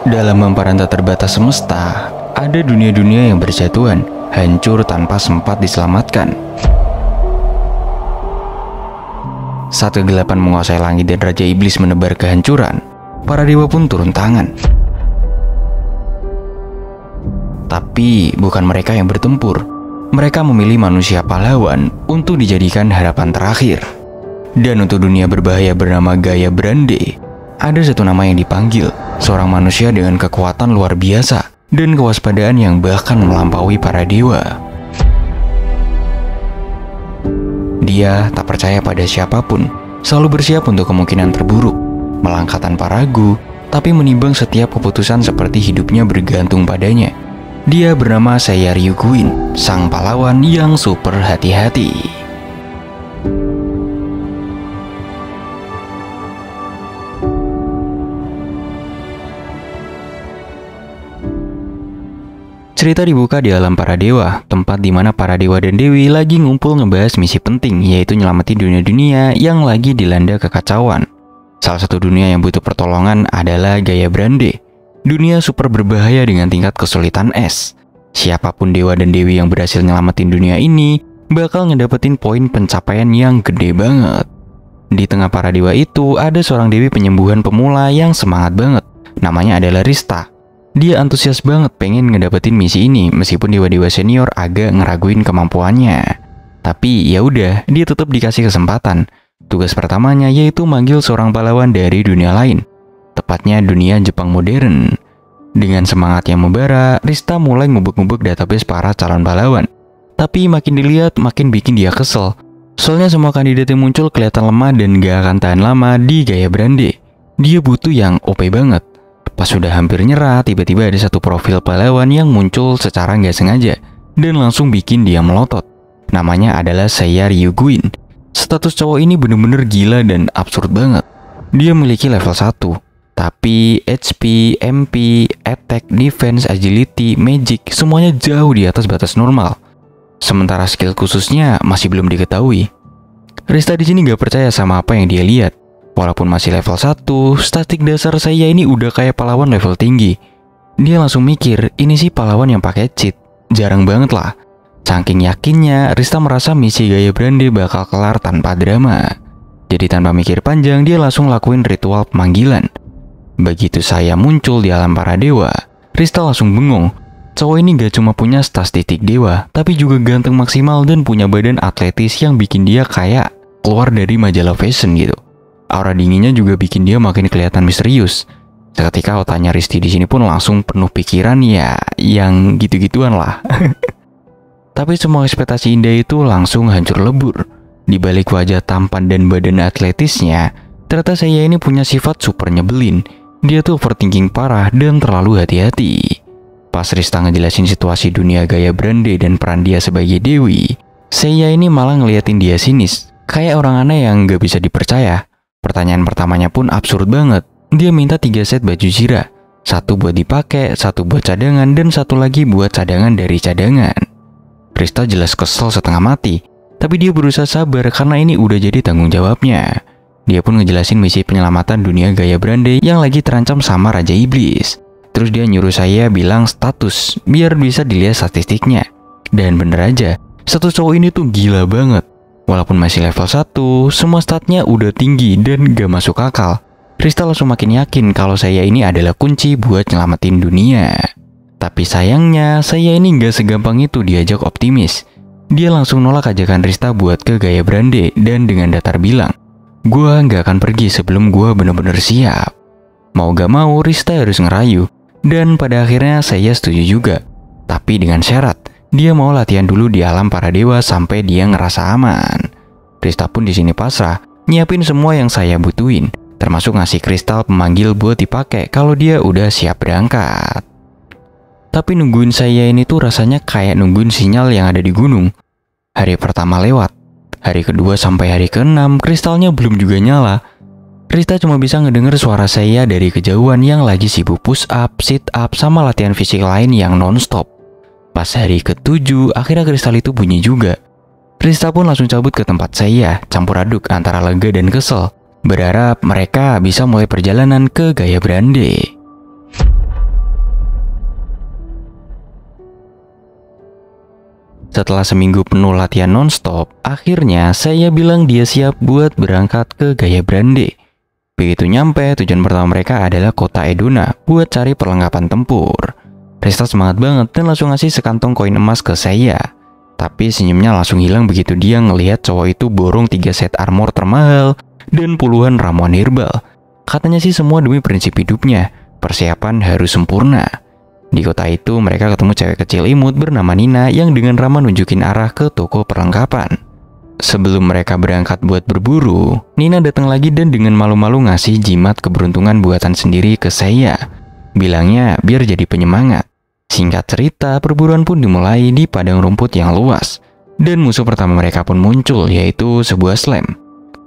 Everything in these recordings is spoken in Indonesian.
Dalam hamparan tak terbatas semesta, ada dunia-dunia yang berjatuhan, hancur tanpa sempat diselamatkan. Saat kegelapan menguasai langit dan Raja Iblis menebar kehancuran, para dewa pun turun tangan. Tapi bukan mereka yang bertempur. Mereka memilih manusia pahlawan untuk dijadikan harapan terakhir. Dan untuk dunia berbahaya bernama Gaia Brande, ada satu nama yang dipanggil, seorang manusia dengan kekuatan luar biasa dan kewaspadaan yang bahkan melampaui para dewa. Dia tak percaya pada siapapun, selalu bersiap untuk kemungkinan terburuk, melangkah tanpa ragu, tapi menimbang setiap keputusan seperti hidupnya bergantung padanya. Dia bernama Seiya Ryuguin, sang pahlawan yang super hati-hati. Cerita dibuka di alam para dewa, tempat di mana para dewa dan dewi lagi ngumpul ngebahas misi penting, yaitu nyelamatin dunia-dunia yang lagi dilanda kekacauan. Salah satu dunia yang butuh pertolongan adalah Gaia Brande, dunia super berbahaya dengan tingkat kesulitan S. Siapapun dewa dan dewi yang berhasil nyelamatin dunia ini bakal ngedapetin poin pencapaian yang gede banget. Di tengah para dewa itu ada seorang dewi penyembuhan pemula yang semangat banget. Namanya adalah Rista. Dia antusias banget pengen ngedapetin misi ini meskipun dewa-dewa senior agak ngeraguin kemampuannya. Tapi ya udah, dia tetap dikasih kesempatan. Tugas pertamanya yaitu manggil seorang pahlawan dari dunia lain, tepatnya dunia Jepang modern. Dengan semangat yang membara, Rista mulai ngubek-ngubek database para calon pahlawan. Tapi makin dilihat makin bikin dia kesel. Soalnya semua kandidat yang muncul kelihatan lemah dan gak akan tahan lama di Gaia Brande. Dia butuh yang OP banget. Pas sudah hampir nyerah, tiba-tiba ada satu profil pahlawan yang muncul secara nggak sengaja dan langsung bikin dia melotot. Namanya adalah Seiya Ryuguin. Status cowok ini bener-bener gila dan absurd banget. Dia memiliki level 1, tapi HP, MP, attack, defense, agility, magic semuanya jauh di atas batas normal. Sementara skill khususnya masih belum diketahui. Rista di sini nggak percaya sama apa yang dia lihat. Walaupun masih level 1, statistik dasar saya ini udah kayak pahlawan level tinggi. Dia langsung mikir, ini sih pahlawan yang pakai cheat. Jarang banget lah. Saking yakinnya, Rista merasa misi Gaia Brande bakal kelar tanpa drama. Jadi tanpa mikir panjang, dia langsung lakuin ritual pemanggilan. Begitu saya muncul di alam para dewa, Rista langsung bengong. Cowok ini gak cuma punya statistik dewa, tapi juga ganteng maksimal dan punya badan atletis yang bikin dia kayak keluar dari majalah fashion gitu. Aura dinginnya juga bikin dia makin kelihatan misterius. Seketika otaknya Risti di sini pun langsung penuh pikiran ya, yang gitu-gituan lah. Tapi semua ekspektasi indah itu langsung hancur lebur. Di balik wajah tampan dan badan atletisnya, ternyata saya ini punya sifat super nyebelin. Dia tuh overthinking parah dan terlalu hati-hati. Pas Rista ngejelasin situasi dunia Gaia Brande dan peran dia sebagai dewi, saya ini malah ngeliatin dia sinis, kayak orang aneh yang gak bisa dipercaya. Pertanyaan pertamanya pun absurd banget. Dia minta 3 set baju zira. 1 buat dipakai, 1 buat cadangan, dan 1 lagi buat cadangan dari cadangan. Rista jelas kesel setengah mati, tapi dia berusaha sabar karena ini udah jadi tanggung jawabnya. Dia pun ngejelasin misi penyelamatan dunia Gaia Brande yang lagi terancam sama Raja Iblis. Terus dia nyuruh saya bilang status, biar bisa dilihat statistiknya. Dan bener aja, satu cowok ini tuh gila banget. Walaupun masih level 1, semua statnya udah tinggi dan gak masuk akal. Rista langsung makin yakin kalau saya ini adalah kunci buat nyelamatin dunia. Tapi sayangnya, saya ini gak segampang itu diajak optimis. Dia langsung nolak ajakan Rista buat ke Gaia Brande dan dengan datar bilang, "Gua gak akan pergi sebelum gua bener-bener siap." Mau gak mau, Rista harus ngerayu. Dan pada akhirnya saya setuju juga. Tapi dengan syarat, dia mau latihan dulu di alam para dewa sampai dia ngerasa aman. Rista pun di sini pasrah, nyiapin semua yang saya butuhin, termasuk ngasih kristal pemanggil buat dipakai kalau dia udah siap berangkat. Tapi nungguin saya ini tuh rasanya kayak nungguin sinyal yang ada di gunung. Hari pertama lewat, hari kedua sampai hari ke-6 kristalnya belum juga nyala. Rista cuma bisa ngedenger suara saya dari kejauhan yang lagi sibuk push up, sit up, sama latihan fisik lain yang non-stop. Pas hari ke-7, akhirnya kristal itu bunyi juga. Rista pun langsung cabut ke tempat saya, campur aduk antara lega dan kesel, berharap mereka bisa mulai perjalanan ke Gaia Brande. Setelah seminggu penuh latihan nonstop, akhirnya saya bilang dia siap buat berangkat ke Gaya Brande. Begitu nyampe, tujuan pertama mereka adalah kota Edona buat cari perlengkapan tempur. Rista semangat banget dan langsung ngasih sekantong koin emas ke saya. Tapi senyumnya langsung hilang begitu dia ngelihat cowok itu borong 3 set armor termahal dan puluhan ramuan herbal. Katanya sih semua demi prinsip hidupnya, persiapan harus sempurna. Di kota itu mereka ketemu cewek kecil imut bernama Nina yang dengan ramah nunjukin arah ke toko perlengkapan. Sebelum mereka berangkat buat berburu, Nina datang lagi dan dengan malu-malu ngasih jimat keberuntungan buatan sendiri ke saya. Bilangnya biar jadi penyemangat. Singkat cerita, perburuan pun dimulai di padang rumput yang luas. Dan musuh pertama mereka pun muncul, yaitu sebuah slam.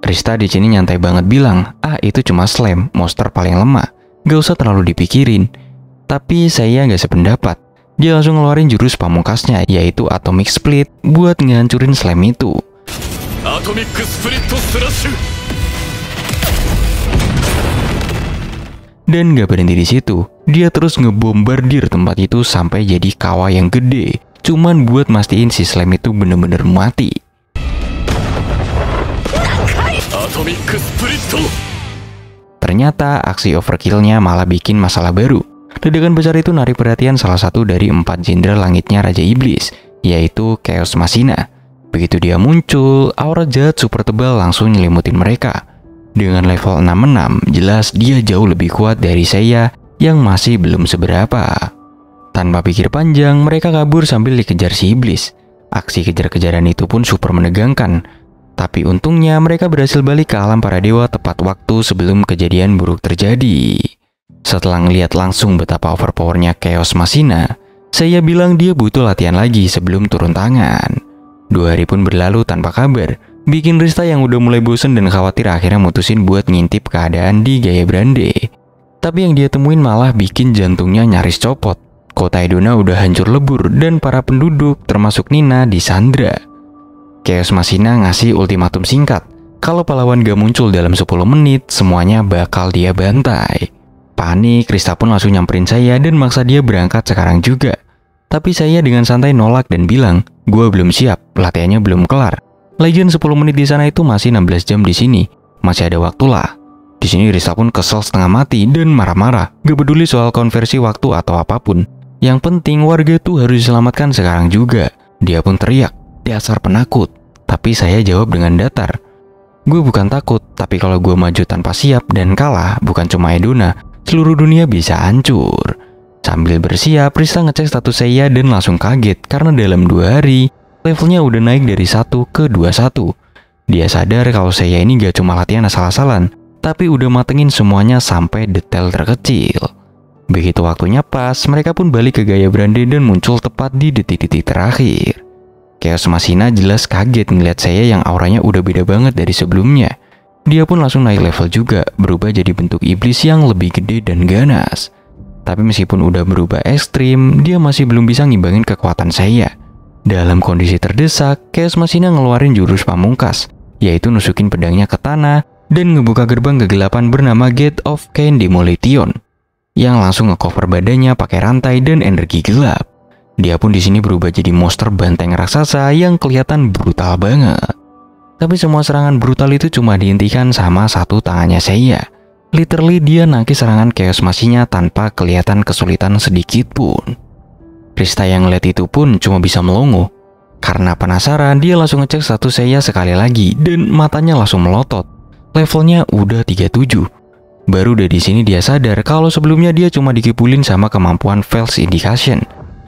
Rista di sini nyantai banget bilang, itu cuma slam, monster paling lemah. Gak usah terlalu dipikirin. Tapi saya nggak sependapat. Dia langsung ngeluarin jurus pamungkasnya, yaitu Atomic Split, buat ngehancurin slam itu. Atomic Split Slash. Dan nggak berhenti di situ, dia terus ngebombardir tempat itu sampai jadi kawah yang gede, cuman buat mastiin si slam itu bener-bener mati. Atomic Split. Ternyata aksi overkill-nya malah bikin masalah baru. Ledakan besar itu narik perhatian salah satu dari 4 jenderal langitnya Raja Iblis, yaitu Chaos Machina. Begitu dia muncul, aura jahat super tebal langsung nyelimutin mereka. Dengan level 66, jelas dia jauh lebih kuat dari saya yang masih belum seberapa. Tanpa pikir panjang, mereka kabur sambil dikejar si Iblis. Aksi kejar-kejaran itu pun super menegangkan. Tapi untungnya mereka berhasil balik ke alam para dewa tepat waktu sebelum kejadian buruk terjadi. Setelah ngeliat langsung betapa overpowernya Chaos Machina, saya bilang dia butuh latihan lagi sebelum turun tangan. 2 hari pun berlalu tanpa kabar, bikin Rista yang udah mulai bosen dan khawatir akhirnya mutusin buat ngintip keadaan di Gaya Brande. Tapi yang dia temuin malah bikin jantungnya nyaris copot. Kota Edona udah hancur lebur dan para penduduk termasuk Nina disandra. Chaos Machina ngasih ultimatum singkat, kalau pahlawan gak muncul dalam 10 menit, semuanya bakal dia bantai. Panik, Rista pun langsung nyamperin saya dan maksa dia berangkat sekarang juga. Tapi saya dengan santai nolak dan bilang, gue belum siap, latihannya belum kelar. Lagian 10 menit di sana itu masih 16 jam di sini, masih ada waktu lah. Di sini Rista pun kesel setengah mati dan marah-marah, gak peduli soal konversi waktu atau apapun. Yang penting warga tuh harus diselamatkan sekarang juga. Dia pun teriak, dasar penakut. Tapi saya jawab dengan datar, gue bukan takut, tapi kalau gue maju tanpa siap dan kalah, bukan cuma Edona, seluruh dunia bisa hancur. Sambil bersiap, Rista ngecek status saya dan langsung kaget karena dalam 2 hari, levelnya udah naik dari 1 ke 21. Dia sadar kalau saya ini gak cuma latihan asal-asalan, tapi udah matengin semuanya sampai detail terkecil. Begitu waktunya pas, mereka pun balik ke Gaya Brande dan muncul tepat di detik-detik terakhir. Chaos Machina jelas kaget ngeliat saya yang auranya udah beda banget dari sebelumnya. Dia pun langsung naik level juga, berubah jadi bentuk iblis yang lebih gede dan ganas. Tapi meskipun udah berubah ekstrim, dia masih belum bisa ngimbangin kekuatan saya. Dalam kondisi terdesak, Chaos Machina ngeluarin jurus pamungkas, yaitu nusukin pedangnya ke tanah dan ngebuka gerbang kegelapan bernama Gate of Cain Demolition, yang langsung ngecover badannya pakai rantai dan energi gelap. Dia pun di sini berubah jadi monster banteng raksasa yang kelihatan brutal banget. Tapi semua serangan brutal itu cuma dihentikan sama satu tangannya saya. Literally dia nangkis serangan Chaos Machina tanpa kelihatan kesulitan sedikit pun. Rista yang ngeliat itu pun cuma bisa melongo. Karena penasaran, dia langsung ngecek status saya sekali lagi dan matanya langsung melotot. Levelnya udah 37. Baru dari sini dia sadar kalau sebelumnya dia cuma dikipulin sama kemampuan False Indication.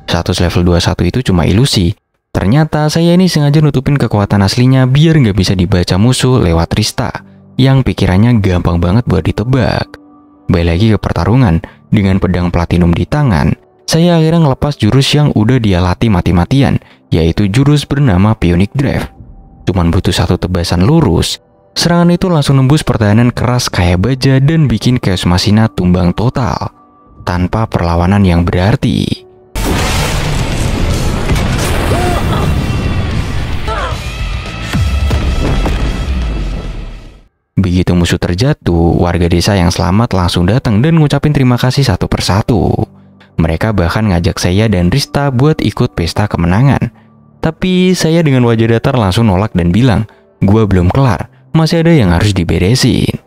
Status level 21 itu cuma ilusi. Ternyata saya ini sengaja nutupin kekuatan aslinya biar nggak bisa dibaca musuh lewat Rista, yang pikirannya gampang banget buat ditebak. Balik lagi ke pertarungan, dengan pedang platinum di tangan, saya akhirnya ngelepas jurus yang udah dia latih mati-matian, yaitu jurus bernama Pionic Drive. Cuman butuh satu tebasan lurus, serangan itu langsung nembus pertahanan keras kayak baja dan bikin Chaos Machina tumbang total, tanpa perlawanan yang berarti. Begitu musuh terjatuh, warga desa yang selamat langsung datang dan ngucapin terima kasih satu persatu. Mereka bahkan ngajak saya dan Rista buat ikut pesta kemenangan. Tapi saya dengan wajah datar langsung nolak dan bilang, "Gua belum kelar, masih ada yang harus diberesin."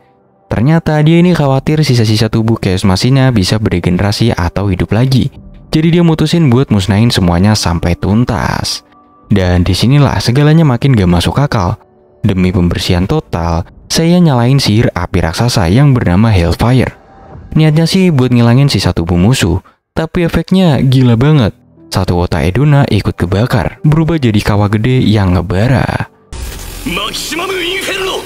Ternyata dia ini khawatir sisa-sisa tubuh Chaos Machina bisa beregenerasi atau hidup lagi. Jadi dia mutusin buat musnahin semuanya sampai tuntas. Dan disinilah segalanya makin gak masuk akal. Demi pembersihan total, saya nyalain sihir api raksasa yang bernama Hellfire. Niatnya sih buat ngilangin sisa tubuh musuh, tapi efeknya gila banget. Satu otak Edona ikut kebakar, berubah jadi kawah gede yang ngebara. Maximum Inferno!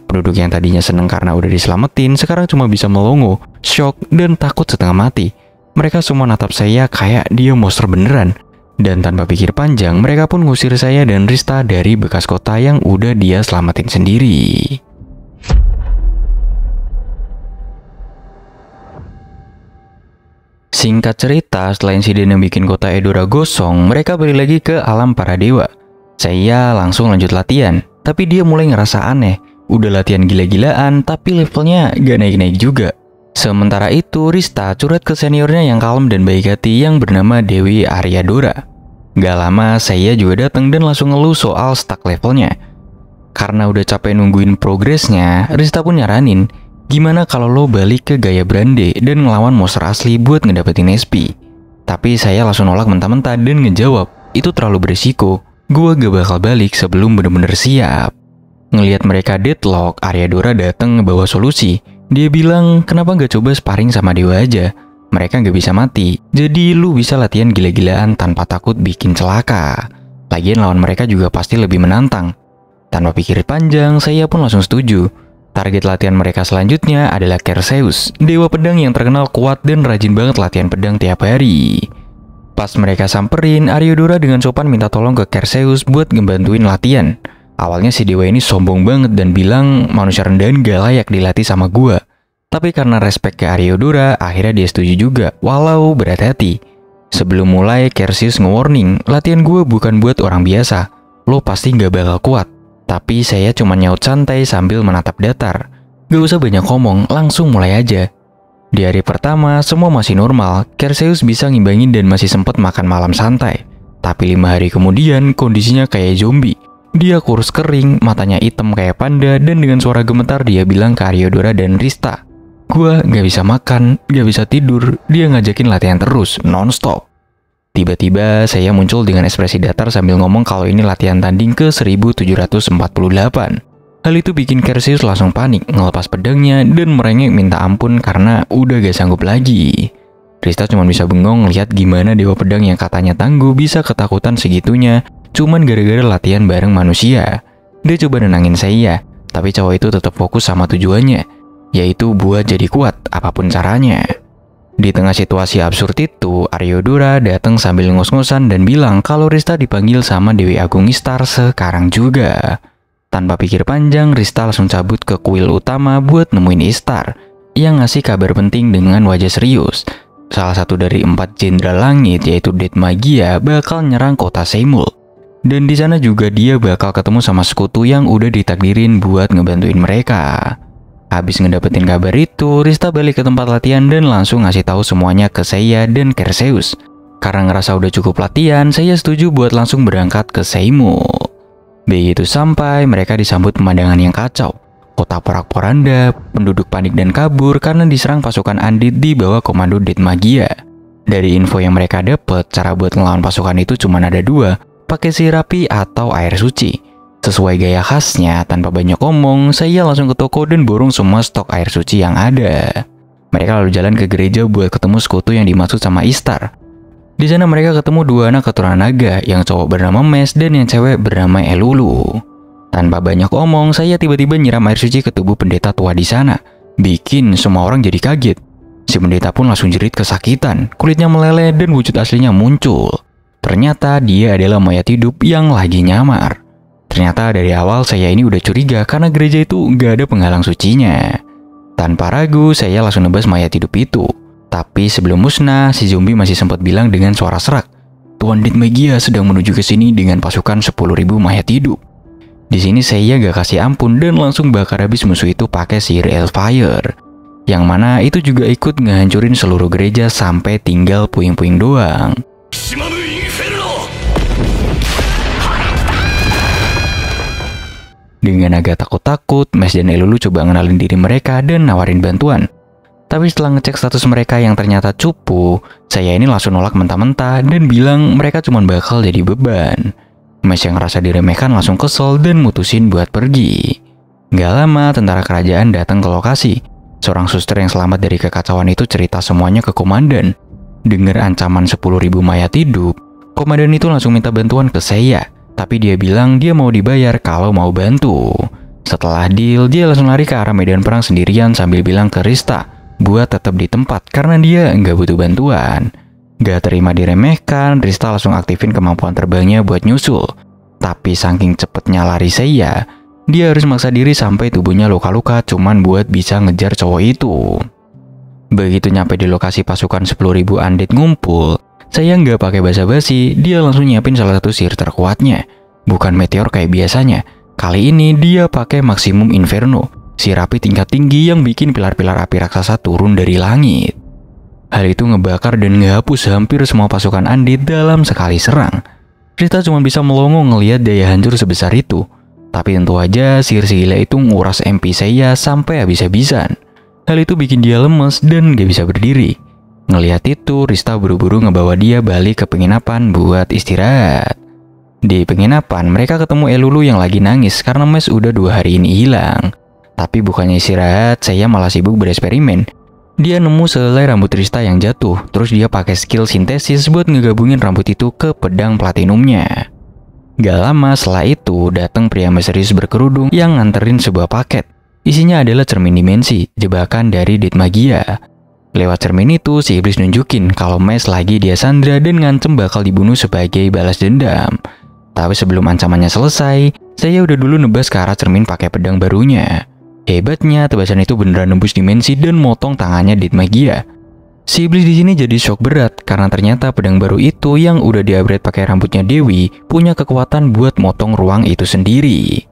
Penduduk yang tadinya seneng karena udah diselamatin, sekarang cuma bisa melongo, shock, dan takut setengah mati. Mereka semua natap saya kayak dia monster beneran. Dan tanpa pikir panjang, mereka pun ngusir saya dan Rista dari bekas kota yang udah dia selamatin sendiri. Singkat cerita, setelah insiden yang bikin kota Edora gosong, mereka balik lagi ke alam para dewa. Saya langsung lanjut latihan, tapi dia mulai ngerasa aneh. Udah latihan gila-gilaan, tapi levelnya gak naik-naik juga. Sementara itu, Rista curhat ke seniornya yang kalem dan baik hati yang bernama Dewi Aryadora. Gak lama, saya juga datang dan langsung ngeluh soal stuck levelnya. Karena udah capek nungguin progresnya, Rista pun nyaranin, gimana kalau lo balik ke gaya Brande dan ngelawan monster asli buat ngedapetin SP. Tapi saya langsung nolak mentah-mentah dan ngejawab, itu terlalu beresiko. Gua gak bakal balik sebelum bener-bener siap. Ngelihat mereka deadlock, Aryadora datang ngebawa solusi. Dia bilang, kenapa gak coba sparring sama dewa aja? Mereka gak bisa mati, jadi lu bisa latihan gila-gilaan tanpa takut bikin celaka. Lagian lawan mereka juga pasti lebih menantang. Tanpa pikir panjang, saya pun langsung setuju. Target latihan mereka selanjutnya adalah Cerseus, dewa pedang yang terkenal kuat dan rajin banget latihan pedang tiap hari. Pas mereka samperin, Aryadora dengan sopan minta tolong ke Cerseus buat ngebantuin latihan. Awalnya si dewa ini sombong banget dan bilang manusia rendahan gak layak dilatih sama gua. Tapi karena respect ke Aryadora, akhirnya dia setuju juga, walau berat hati. Sebelum mulai, Cerseus nge-warning, latihan gua bukan buat orang biasa. Lo pasti gak bakal kuat. Tapi saya cuma nyaut santai sambil menatap datar. Gak usah banyak ngomong, langsung mulai aja. Di hari pertama, semua masih normal. Cerseus bisa ngimbangin dan masih sempat makan malam santai. Tapi 5 hari kemudian, kondisinya kayak zombie. Dia kurus kering, matanya hitam kayak panda, dan dengan suara gemetar dia bilang ke Aryadora dan Rista, "Gua gak bisa makan, gak bisa tidur." Dia ngajakin latihan terus, non-stop. Tiba-tiba saya muncul dengan ekspresi datar sambil ngomong kalau ini latihan tanding ke 1748. Hal itu bikin Cerseus langsung panik, ngelepas pedangnya dan merengek minta ampun karena udah gak sanggup lagi. Rista cuma bisa bengong lihat gimana dewa pedang yang katanya tangguh bisa ketakutan segitunya cuman gara-gara latihan bareng manusia. Dia coba nenangin saya, tapi cowok itu tetap fokus sama tujuannya, yaitu buat jadi kuat apapun caranya. Di tengah situasi absurd itu, Aryadora datang sambil ngos-ngosan dan bilang kalau Rista dipanggil sama Dewi Agung Ishtar sekarang juga. Tanpa pikir panjang, Rista langsung cabut ke kuil utama buat nemuin Ishtar yang ngasih kabar penting dengan wajah serius. Salah satu dari 4 jenderal langit yaitu Det Magia bakal nyerang kota Seimul. Dan di sana juga dia bakal ketemu sama sekutu yang udah ditakdirin buat ngebantuin mereka. Habis ngedapetin kabar itu, Rista balik ke tempat latihan dan langsung ngasih tahu semuanya ke saya dan Cerseus. Karena ngerasa udah cukup latihan, saya setuju buat langsung berangkat ke Seimul. Begitu sampai, mereka disambut pemandangan yang kacau. Kota porak-poranda, penduduk panik dan kabur karena diserang pasukan Andit di bawah komando Det Magia. Dari info yang mereka dapet, cara buat ngelawan pasukan itu cuma ada 2, pakai sihir api atau air suci. Sesuai gaya khasnya, tanpa banyak omong, saya langsung ke toko dan borong semua stok air suci yang ada. Mereka lalu jalan ke gereja buat ketemu sekutu yang dimaksud sama Ishtar. Di sana mereka ketemu 2 anak keturunan naga, yang cowok bernama Mes dan yang cewek bernama Elulu. Tanpa banyak omong, saya tiba-tiba nyiram air suci ke tubuh pendeta tua di sana, bikin semua orang jadi kaget. Si pendeta pun langsung jerit kesakitan, kulitnya meleleh dan wujud aslinya muncul. Ternyata dia adalah mayat hidup yang lagi nyamar. Ternyata dari awal saya ini udah curiga karena gereja itu nggak ada penghalang sucinya. Tanpa ragu, saya langsung nebas mayat hidup itu. Tapi sebelum musnah, si zombie masih sempat bilang dengan suara serak, "Tuan Det Magia sedang menuju ke sini dengan pasukan 10.000 mayat hidup." Di sini saya gak kasih ampun dan langsung bakar habis musuh itu pakai sihir Hellfire. Yang mana itu juga ikut ngehancurin seluruh gereja sampai tinggal puing-puing doang. Dengan agak takut-takut, Mes dan Elulu coba ngenalin diri mereka dan nawarin bantuan. Tapi setelah ngecek status mereka yang ternyata cupu, saya ini langsung nolak mentah-mentah dan bilang mereka cuma bakal jadi beban. Mes yang ngerasa diremehkan langsung kesel dan mutusin buat pergi. Gak lama, tentara kerajaan datang ke lokasi. Seorang suster yang selamat dari kekacauan itu cerita semuanya ke komandan. Dengar ancaman 10.000 mayat hidup, komandan itu langsung minta bantuan ke saya. Tapi dia bilang dia mau dibayar kalau mau bantu. Setelah deal, dia langsung lari ke arah medan perang sendirian sambil bilang ke Rista buat tetap di tempat karena dia nggak butuh bantuan. Gak terima diremehkan, Rista langsung aktifin kemampuan terbangnya buat nyusul. Tapi saking cepetnya lari saya, dia harus maksa diri sampai tubuhnya luka-luka cuman buat bisa ngejar cowok itu. Begitu nyampe di lokasi pasukan 10.000 undead ngumpul, saya nggak pakai basa-basi, dia langsung nyiapin salah satu sihir terkuatnya. Bukan meteor kayak biasanya, kali ini dia pakai Maximum Inferno, sihir api tingkat tinggi yang bikin pilar-pilar api raksasa turun dari langit. Hal itu ngebakar dan ngehapus hampir semua pasukan undead dalam sekali serang. Rita cuma bisa melongo ngelihat daya hancur sebesar itu. Tapi tentu aja sihir segila itu nguras MP saya sampai habis-habisan. Hal itu bikin dia lemes dan gak bisa berdiri. Ngelihat itu, Rista buru-buru ngebawa dia balik ke penginapan buat istirahat. Di penginapan, mereka ketemu Elulu yang lagi nangis karena Mes udah 2 hari ini hilang. Tapi bukannya istirahat, saya malah sibuk bereksperimen. Dia nemu sehelai rambut Rista yang jatuh, terus dia pakai skill sintesis buat ngegabungin rambut itu ke pedang platinumnya. Gak lama setelah itu, datang pria misterius berkerudung yang nganterin sebuah paket. Isinya adalah cermin dimensi, jebakan dari Dit Magia. Lewat cermin itu, si iblis nunjukin kalau Mes lagi dia sandra dan ngancem bakal dibunuh sebagai balas dendam. Tapi sebelum ancamannya selesai, saya udah dulu nebas ke arah cermin pakai pedang barunya. Hebatnya, tebasan itu beneran nembus dimensi dan motong tangannya Dit Magia. Si iblis di sini jadi shock berat karena ternyata pedang baru itu yang udah di-upgrade pakai rambutnya Dewi punya kekuatan buat motong ruang itu sendiri.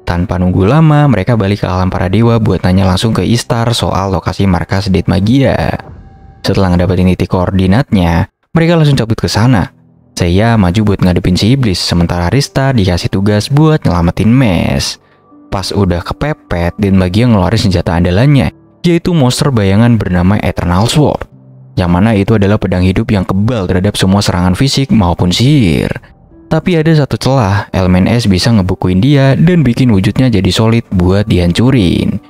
Tanpa nunggu lama, mereka balik ke alam para dewa buat nanya langsung ke Istar soal lokasi markas Dit Magia. Setelah ngedapetin titik koordinatnya, mereka langsung cabut ke sana. Saya maju buat ngadepin si iblis, sementara Rista dikasih tugas buat nyelamatin Mes. Pas udah kepepet, Dit Magia ngeluarin senjata andalannya, yaitu monster bayangan bernama Eternal Sword. Yang mana itu adalah pedang hidup yang kebal terhadap semua serangan fisik maupun sihir. Tapi ada satu celah, elemen es bisa ngebukuin dia dan bikin wujudnya jadi solid buat dihancurin.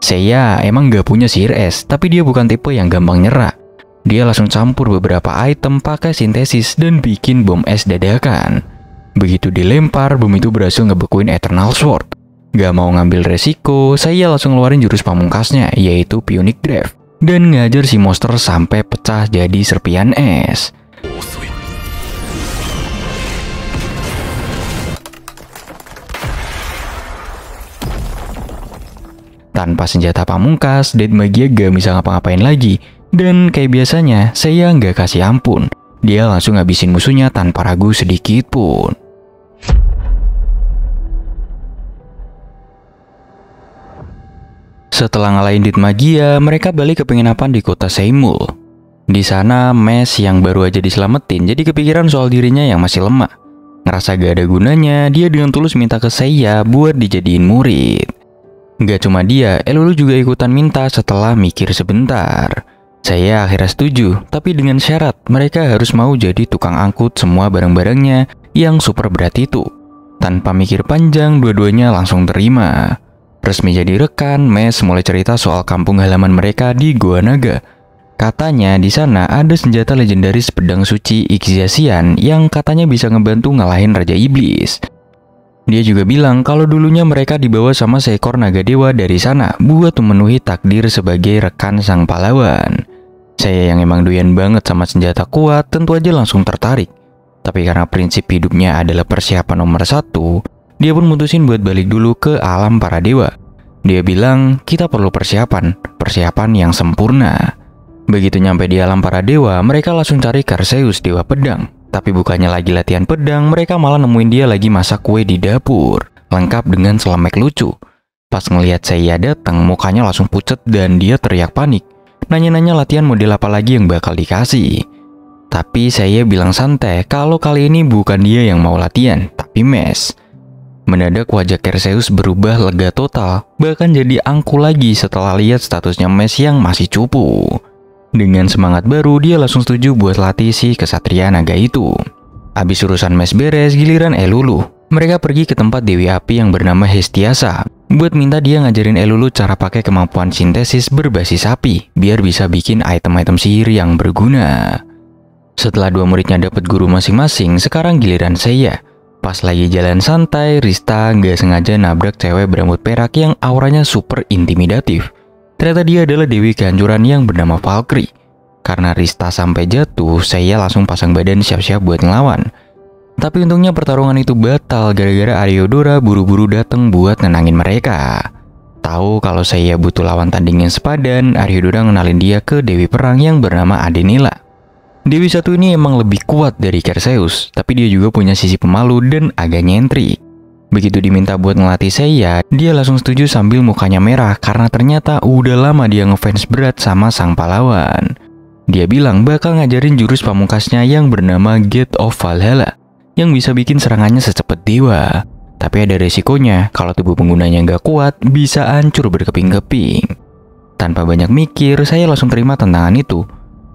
Saya emang gak punya sihir es, tapi dia bukan tipe yang gampang nyerah. Dia langsung campur beberapa item pakai sintesis dan bikin bom es dadakan. Begitu dilempar, bom itu berhasil ngebekuin Eternal Sword. Gak mau ngambil resiko, saya langsung ngeluarin jurus pamungkasnya, yaitu Punic Drive. Dan ngajar si monster sampai pecah jadi serpian es. Tanpa senjata pamungkas, Dit Magia gak bisa ngapa-ngapain lagi. Dan kayak biasanya, saya nggak kasih ampun. Dia langsung ngabisin musuhnya tanpa ragu sedikit pun. Setelah ngalahin Dit Magia, mereka balik ke penginapan di kota Seimul. Di sana, Mes yang baru aja diselamatin jadi kepikiran soal dirinya yang masih lemah. Ngerasa gak ada gunanya, dia dengan tulus minta ke saya buat dijadiin murid. Gak cuma dia, Elulu juga ikutan minta setelah mikir sebentar. Saya akhirnya setuju, tapi dengan syarat mereka harus mau jadi tukang angkut semua barang-barangnya yang super berat itu. Tanpa mikir panjang, dua-duanya langsung terima. Resmi jadi rekan, Mes mulai cerita soal kampung halaman mereka di Goa Naga. Katanya di sana ada senjata legendaris pedang suci Ixasian yang katanya bisa ngebantu ngalahin Raja Iblis. Dia juga bilang kalau dulunya mereka dibawa sama seekor naga dewa dari sana buat memenuhi takdir sebagai rekan sang pahlawan. Saya yang emang doyan banget sama senjata kuat tentu aja langsung tertarik. Tapi karena prinsip hidupnya adalah persiapan nomor 1, dia pun mutusin buat balik dulu ke alam para dewa. Dia bilang, kita perlu persiapan yang sempurna. Begitu nyampe di alam para dewa, mereka langsung cari Karseus, dewa pedang. Tapi bukannya lagi latihan pedang, mereka malah nemuin dia lagi masak kue di dapur, lengkap dengan selemek lucu. Pas ngelihat saya datang, mukanya langsung pucet dan dia teriak panik. Nanya-nanya latihan model apa lagi yang bakal dikasih. Tapi saya bilang santai kalau kali ini bukan dia yang mau latihan, tapi Mes. Mendadak wajah Perseus berubah lega total, bahkan jadi angku lagi setelah lihat statusnya Mes yang masih cupu. Dengan semangat baru, dia langsung setuju buat latih si kesatria naga itu. Abis urusan Mes beres, giliran Elulu. Mereka pergi ke tempat Dewi Api yang bernama Hestiasa buat minta dia ngajarin Elulu cara pakai kemampuan sintesis berbasis api biar bisa bikin item-item sihir yang berguna. Setelah dua muridnya dapat guru masing-masing, sekarang giliran saya. Pas lagi jalan santai, Rista nggak sengaja nabrak cewek berambut perak yang auranya super intimidatif. Ternyata dia adalah Dewi Kehancuran yang bernama Valkyrie. Karena Rista sampai jatuh, saya langsung pasang badan siap-siap buat ngelawan. Tapi untungnya pertarungan itu batal gara-gara Aryodora buru-buru datang buat nenangin mereka. Tahu kalau saya butuh lawan tanding yang sepadan, Aryodora ngenalin dia ke Dewi Perang yang bernama Adenila. Dewi satu ini emang lebih kuat dari Perseus, tapi dia juga punya sisi pemalu dan agak nyentrik. Begitu diminta buat ngelatih saya, dia langsung setuju sambil mukanya merah karena ternyata udah lama dia ngefans berat sama sang pahlawan. Dia bilang bakal ngajarin jurus pamungkasnya yang bernama Gate of Valhalla, yang bisa bikin serangannya secepat dewa. Tapi ada resikonya, kalau tubuh penggunanya nggak kuat, bisa hancur berkeping-keping. Tanpa banyak mikir, saya langsung terima tantangan itu.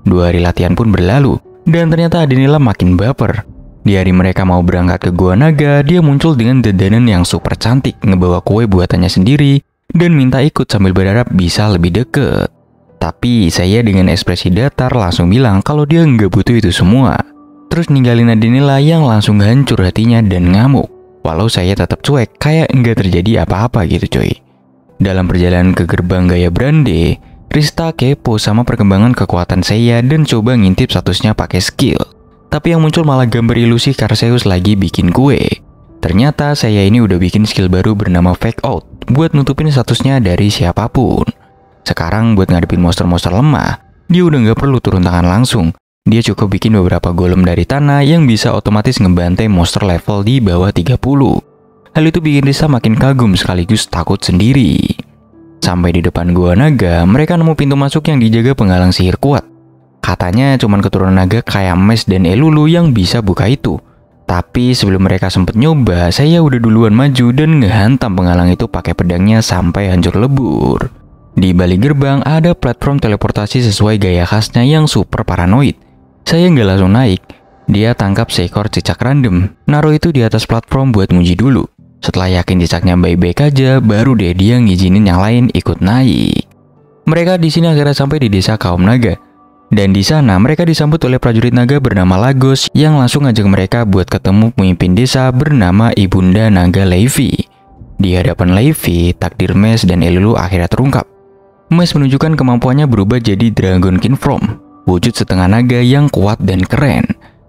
2 hari latihan pun berlalu, dan ternyata Adenila makin baper. Di hari mereka mau berangkat ke Gua Naga, dia muncul dengan dandanan yang super cantik, ngebawa kue buatannya sendiri, dan minta ikut sambil berharap bisa lebih deket. Tapi saya dengan ekspresi datar langsung bilang kalau dia nggak butuh itu semua. Terus ninggalin Adenila yang langsung hancur hatinya dan ngamuk. Walau saya tetap cuek, kayak nggak terjadi apa-apa gitu coy. Dalam perjalanan ke gerbang Gaya Brande, Rista kepo sama perkembangan kekuatan saya dan coba ngintip statusnya pakai skill. Tapi yang muncul malah gambar ilusi Perseus lagi bikin kue. Ternyata saya ini udah bikin skill baru bernama Fake Out buat nutupin statusnya dari siapapun. Sekarang buat ngadepin monster-monster lemah, dia udah nggak perlu turun tangan langsung. Dia cukup bikin beberapa golem dari tanah yang bisa otomatis ngebantai monster level di bawah 30. Hal itu bikin Rista makin kagum sekaligus takut sendiri. Sampai di depan Gua Naga, mereka nemu pintu masuk yang dijaga penghalang sihir kuat. Katanya cuman keturunan naga kayak Mes dan Elulu yang bisa buka itu. Tapi sebelum mereka sempet nyoba, saya udah duluan maju dan ngehantam penghalang itu pakai pedangnya sampai hancur lebur. Di balik gerbang ada platform teleportasi sesuai gaya khasnya yang super paranoid. Saya nggak langsung naik. Dia tangkap seekor cicak random, naruh itu di atas platform buat nguji dulu. Setelah yakin cicaknya baik-baik aja, baru deh dia ngizinin yang lain ikut naik. Mereka di sini akhirnya sampai di desa kaum naga. Dan di sana mereka disambut oleh prajurit naga bernama Lagos yang langsung ngajak mereka buat ketemu pemimpin desa bernama Ibunda Naga Levi. Di hadapan Levi, takdir Mes dan Elulu akhirnya terungkap. Mes menunjukkan kemampuannya berubah jadi Dragon King From, wujud setengah naga yang kuat dan keren.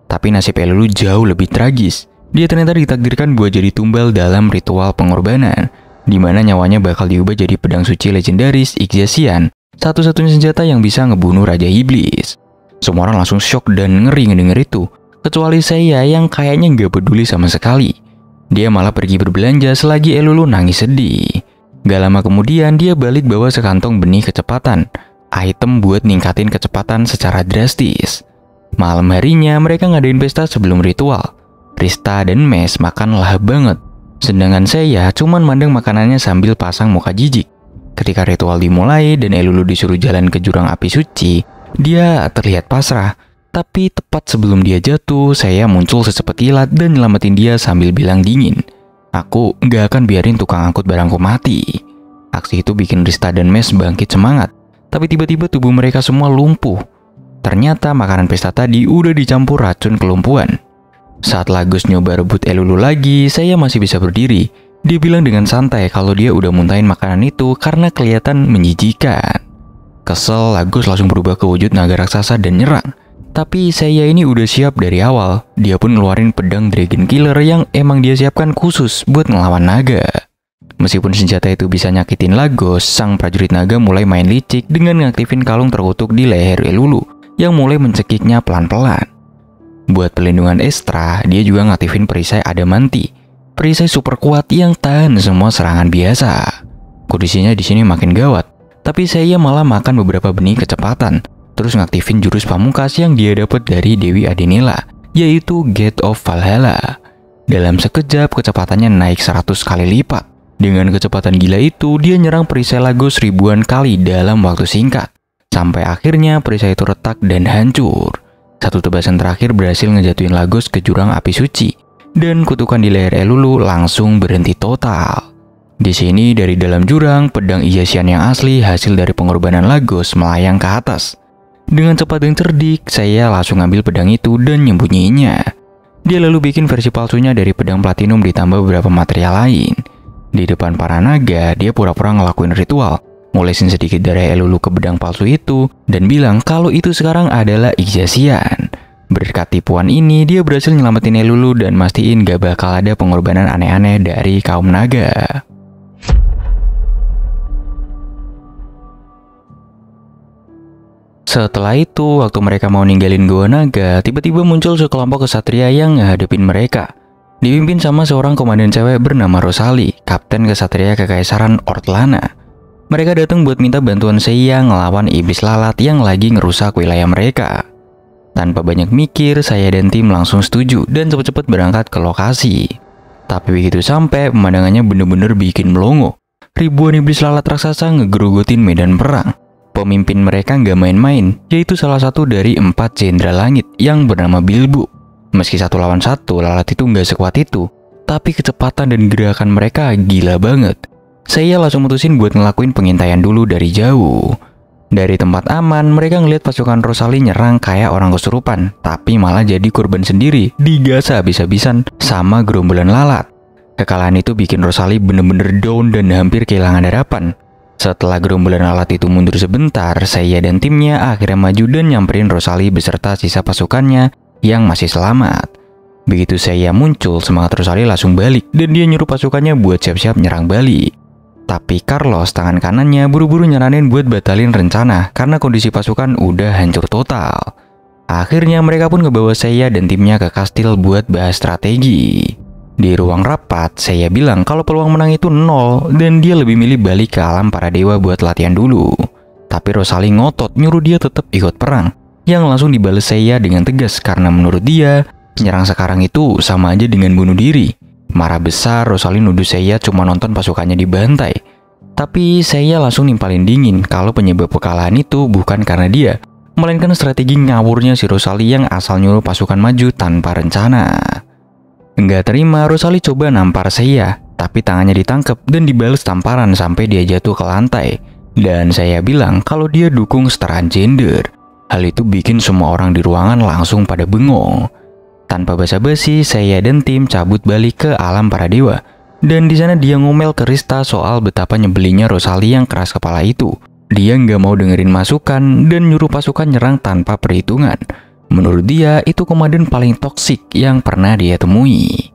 Tapi nasib Elulu jauh lebih tragis. Dia ternyata ditakdirkan buat jadi tumbal dalam ritual pengorbanan, di mana nyawanya bakal diubah jadi pedang suci legendaris Ixasian, satu-satunya senjata yang bisa ngebunuh Raja Iblis. Semua orang langsung shock dan ngeri ngedenger itu, kecuali saya yang kayaknya nggak peduli sama sekali. Dia malah pergi berbelanja selagi Elulu nangis sedih. Gak lama kemudian dia balik bawa sekantong benih kecepatan, item buat ningkatin kecepatan secara drastis. Malam harinya mereka ngadain pesta sebelum ritual. Rista dan Mes makan lahap banget, sedangkan saya cuman mandang makanannya sambil pasang muka jijik. Ketika ritual dimulai dan Elulu disuruh jalan ke jurang api suci, dia terlihat pasrah. Tapi tepat sebelum dia jatuh, saya muncul secepat kilat dan nyelamatin dia sambil bilang dingin, "Aku gak akan biarin tukang angkut barangku mati." Aksi itu bikin Rista dan Mes bangkit semangat, tapi tiba-tiba tubuh mereka semua lumpuh. Ternyata makanan pesta tadi udah dicampur racun kelumpuhan. Saat Lagos nyoba rebut Elulu lagi, saya masih bisa berdiri. Dia bilang dengan santai kalau dia udah muntahin makanan itu karena kelihatan menjijikan. Kesel, Lagos langsung berubah ke wujud naga raksasa dan nyerang. Tapi saya ini udah siap dari awal. Dia pun ngeluarin pedang Dragon Killer yang emang dia siapkan khusus buat ngelawan naga. Meskipun senjata itu bisa nyakitin Lagos, sang prajurit naga mulai main licik dengan ngaktifin kalung terkutuk di leher Elulu yang mulai mencekiknya pelan-pelan. Buat pelindungan ekstra, dia juga ngaktifin perisai Adamanti, perisai super kuat yang tahan semua serangan biasa. Kondisinya di sini makin gawat, tapi saya malah makan beberapa benih kecepatan, terus ngaktifin jurus pamungkas yang dia dapat dari Dewi Adenila, yaitu Gate of Valhalla. Dalam sekejap kecepatannya naik 100 kali lipat. Dengan kecepatan gila itu, dia nyerang perisai Lagos ribuan kali dalam waktu singkat. Sampai akhirnya perisai itu retak dan hancur. Satu tebasan terakhir berhasil ngejatuhin Lagos ke jurang api suci. Dan kutukan di leher Elulu langsung berhenti total. Di sini dari dalam jurang, pedang Iyasian yang asli hasil dari pengorbanan Lagos melayang ke atas. Dengan cepat dan cerdik, saya langsung ngambil pedang itu dan nyembunyiinnya. Dia lalu bikin versi palsunya dari pedang platinum ditambah beberapa material lain. Di depan para naga, dia pura-pura ngelakuin ritual, ngolesin sedikit darah Elulu ke pedang palsu itu, dan bilang kalau itu sekarang adalah Iyasian. Berkat tipuan ini, dia berhasil nyelamatin Elulu dan mastiin gak bakal ada pengorbanan aneh-aneh dari kaum naga. Setelah itu, waktu mereka mau ninggalin Goa Naga, tiba-tiba muncul sekelompok kesatria yang ngadepin mereka. Dipimpin sama seorang komandan cewek bernama Rosalie, kapten kesatria kekaisaran Ortlana. Mereka datang buat minta bantuan Seiya ngelawan iblis lalat yang lagi ngerusak wilayah mereka. Tanpa banyak mikir, saya dan tim langsung setuju dan cepet-cepet berangkat ke lokasi. Tapi begitu sampai, pemandangannya bener-bener bikin melongo. Ribuan iblis lalat raksasa ngegerogotin medan perang. Pemimpin mereka nggak main-main, yaitu salah satu dari 4 jenderal langit yang bernama Bilbo. Meski 1 lawan 1, lalat itu nggak sekuat itu, tapi kecepatan dan gerakan mereka gila banget. Saya langsung mutusin buat ngelakuin pengintaian dulu dari jauh. Dari tempat aman, mereka ngeliat pasukan Rosalie nyerang kayak orang kesurupan, tapi malah jadi korban sendiri, digas habis-habisan sama gerombolan lalat. Kekalahan itu bikin Rosalie bener-bener down dan hampir kehilangan harapan. Setelah gerombolan lalat itu mundur sebentar, saya dan timnya akhirnya maju dan nyamperin Rosalie beserta sisa pasukannya yang masih selamat. Begitu saya muncul, semangat Rosalie langsung balik dan dia nyuruh pasukannya buat siap-siap nyerang balik. Tapi Carlos, tangan kanannya, buru-buru nyaranin buat batalin rencana karena kondisi pasukan udah hancur total. Akhirnya mereka pun ngebawa saya dan timnya ke kastil buat bahas strategi. Di ruang rapat, saya bilang kalau peluang menang itu 0 dan dia lebih milih balik ke alam para dewa buat latihan dulu. Tapi Rosalie ngotot nyuruh dia tetap ikut perang, yang langsung dibales saya dengan tegas karena menurut dia, menyerang sekarang itu sama aja dengan bunuh diri. Marah besar, Rosalie nuduh saya cuma nonton pasukannya dibantai. Tapi saya langsung nimpalin dingin kalau penyebab kekalahan itu bukan karena dia, melainkan strategi ngawurnya si Rosalie yang asal nyuruh pasukan maju tanpa rencana. Nggak terima, Rosalie coba nampar saya, tapi tangannya ditangkap dan dibales tamparan sampai dia jatuh ke lantai. Dan saya bilang kalau dia dukung kesetaraan gender. Hal itu bikin semua orang di ruangan langsung pada bengong. Tanpa basa-basi, saya dan tim cabut balik ke alam para dewa. Dan di sana dia ngomel ke Rista soal betapa nyebelinnya Rosalie yang keras kepala itu. Dia nggak mau dengerin masukan dan nyuruh pasukan nyerang tanpa perhitungan. Menurut dia, itu komandan paling toksik yang pernah dia temui.